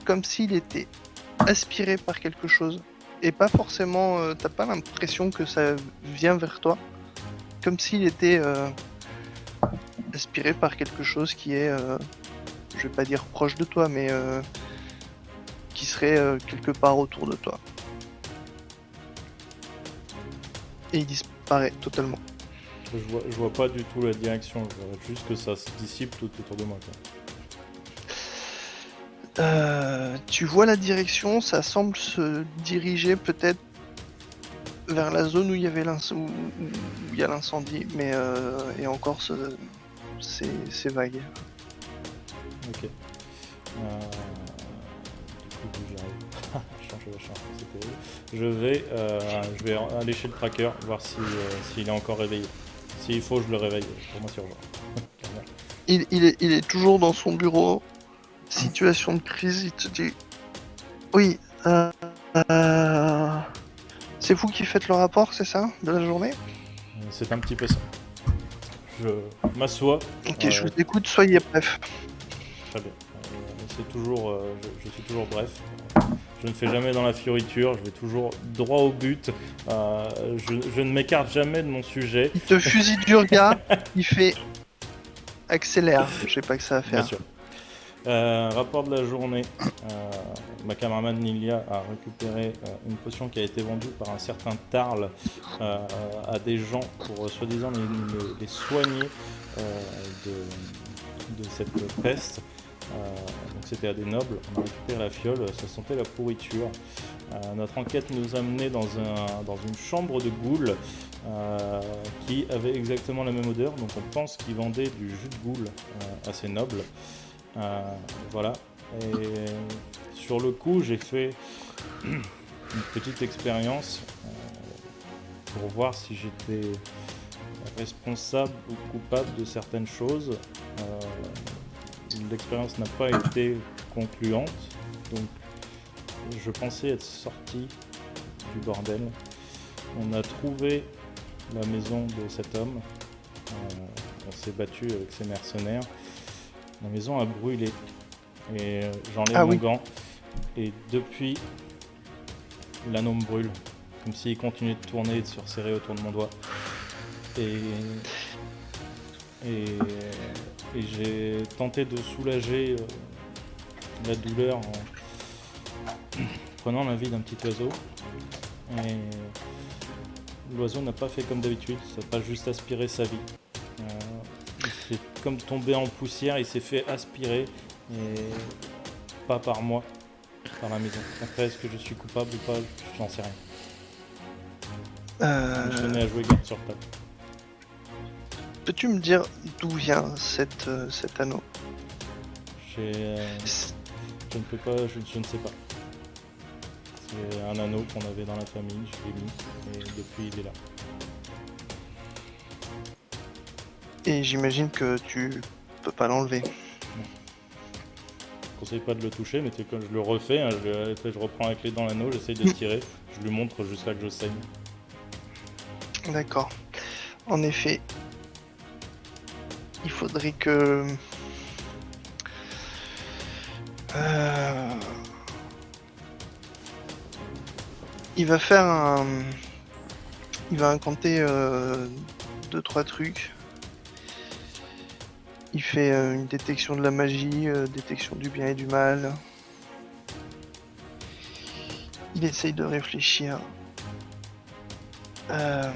Comme s'il était aspiré par quelque chose. Et pas forcément. T'as pas l'impression que ça vient vers toi. Comme s'il était aspiré par quelque chose qui est. Je vais pas dire proche de toi, mais qui serait quelque part autour de toi. Et il disparaît totalement. Je vois pas du tout la direction, je vois juste que ça se dissipe tout autour de moi. Quoi. Tu vois la direction, ça semble se diriger peut-être vers la zone où il y avait où il y a l'incendie, mais et encore c'est vague. Ok. Du coup, j'arrive. Changer la chambre, c'est terrible. Je vais aller chez le tracker, voir s'il est encore réveillé. S'il faut, je le réveille. Pour moi, c'est urgent. Clairement. Il est toujours dans son bureau. Situation de crise, il te dit oui. C'est vous qui faites le rapport, c'est ça, de la journée? C'est un petit peu ça. Je m'assois. Ok, je vous écoute, soyez bref. Très bien. C'est toujours, je suis toujours bref. Je ne fais jamais dans la fioriture, je vais toujours droit au but. Je ne m'écarte jamais de mon sujet. Il te fusille du regard, il fait accélère. Je sais pas que ça va faire. Bien sûr. Rapport de la journée. Ma camarade Nilia a récupéré une potion qui a été vendue par un certain Tarl à des gens pour soi-disant les soigner de cette peste. Donc c'était à des nobles, on a récupéré la fiole, ça sentait la pourriture. Notre enquête nous a menés dans une chambre de goule qui avait exactement la même odeur, donc on pense qu'ils vendaient du jus de goule à ces nobles. Voilà. Et sur le coup, j'ai fait une petite expérience pour voir si j'étais responsable ou coupable de certaines choses. L'expérience n'a pas été concluante, donc je pensais être sorti du bordel. On a trouvé la maison de cet homme, on s'est battu avec ses mercenaires. La maison a brûlé et j'enlève mon gant et depuis l'anneau me brûle, comme s'il continuait de tourner et de se resserrer autour de mon doigt. Et j'ai tenté de soulager la douleur en prenant la vie d'un petit oiseau. Et l'oiseau n'a pas fait comme d'habitude, ça n'a pas juste aspiré sa vie. Il s'est comme tombé en poussière, il s'est fait aspirer, et pas par moi, par la maison. Après, est-ce que je suis coupable ou pas, j'en sais rien. Je tenais à jouer garde sur table. Peux-tu me dire d'où vient cet anneau? Je ne peux pas, je ne sais pas. C'est un anneau qu'on avait dans la famille, je l'ai mis, et depuis il est là. Et j'imagine que tu peux pas l'enlever. Je conseille pas de le toucher, mais quand je le refais, hein, je reprends la clé dans l'anneau, j'essaye de tirer, je lui montre jusqu'à que je saigne. D'accord. En effet, il faudrait que... Il va faire un... Il va incanter 2-3 trucs. Il fait une détection de la magie, détection du bien et du mal. Il essaye de réfléchir. Je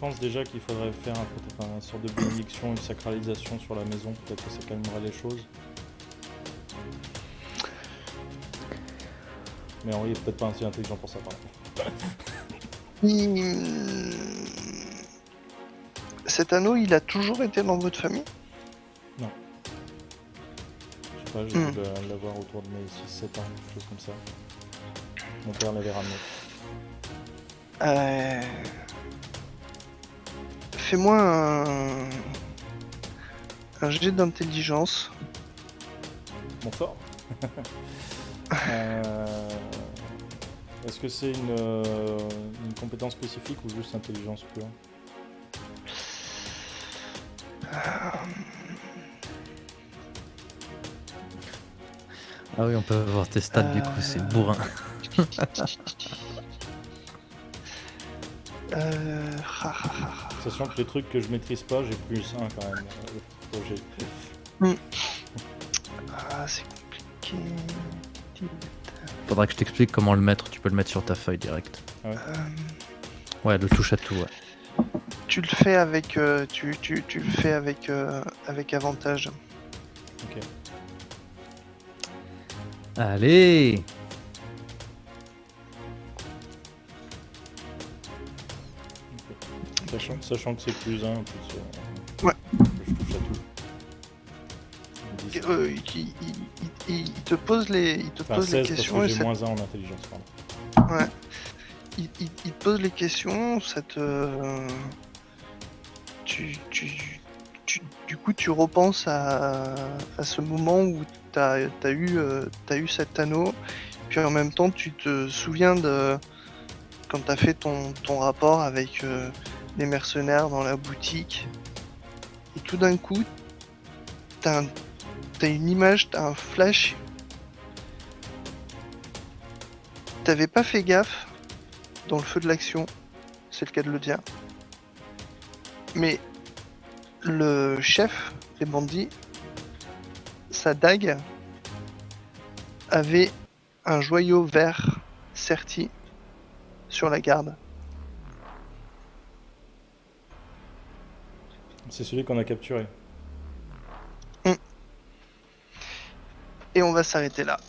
pense déjà qu'il faudrait faire peut-être une sorte de bénédiction, une sacralisation sur la maison, peut-être que ça calmerait les choses. Mais Henri est peut-être pas assez intelligent pour ça, par exemple. Cet anneau, il a toujours été dans votre famille? Non. Je sais pas, j'ai dû l'avoir autour de mes 6-7 ans, quelque chose comme ça. Mon père l'avait ramené. Fais-moi un jet d'intelligence. Mon fort. Est-ce que c'est une compétence spécifique ou juste intelligence pure? Ah oui, on peut voir tes stats du coup, c'est bourrin. Sachant que les trucs que je maîtrise pas, j'ai plus 1 quand même. C'est compliqué. Faudra que je t'explique comment le mettre, tu peux le mettre sur ta feuille direct. Ah ouais. Ouais, le touche à tout, ouais. Tu le fais avec tu le fais avec avantage. Ok. Allez! Sachant que c'est plus 1, ouais. Je touche à tout. Il te pose les Enfin, 16 questions parce que et j'ai moins 1 en intelligence, pardon. ouais. Il te pose les questions, ça te... Du coup, tu repenses à ce moment où t'as eu cet anneau, puis en même temps, tu te souviens de quand t'as fait ton rapport avec les mercenaires dans la boutique, et tout d'un coup, t'as une image, t'as un flash. T'avais pas fait gaffe dans le feu de l'action, c'est le cas de le dire. Mais le chef des bandits, sa dague avait un joyau vert serti sur la garde. C'est celui qu'on a capturé. Et on va s'arrêter là.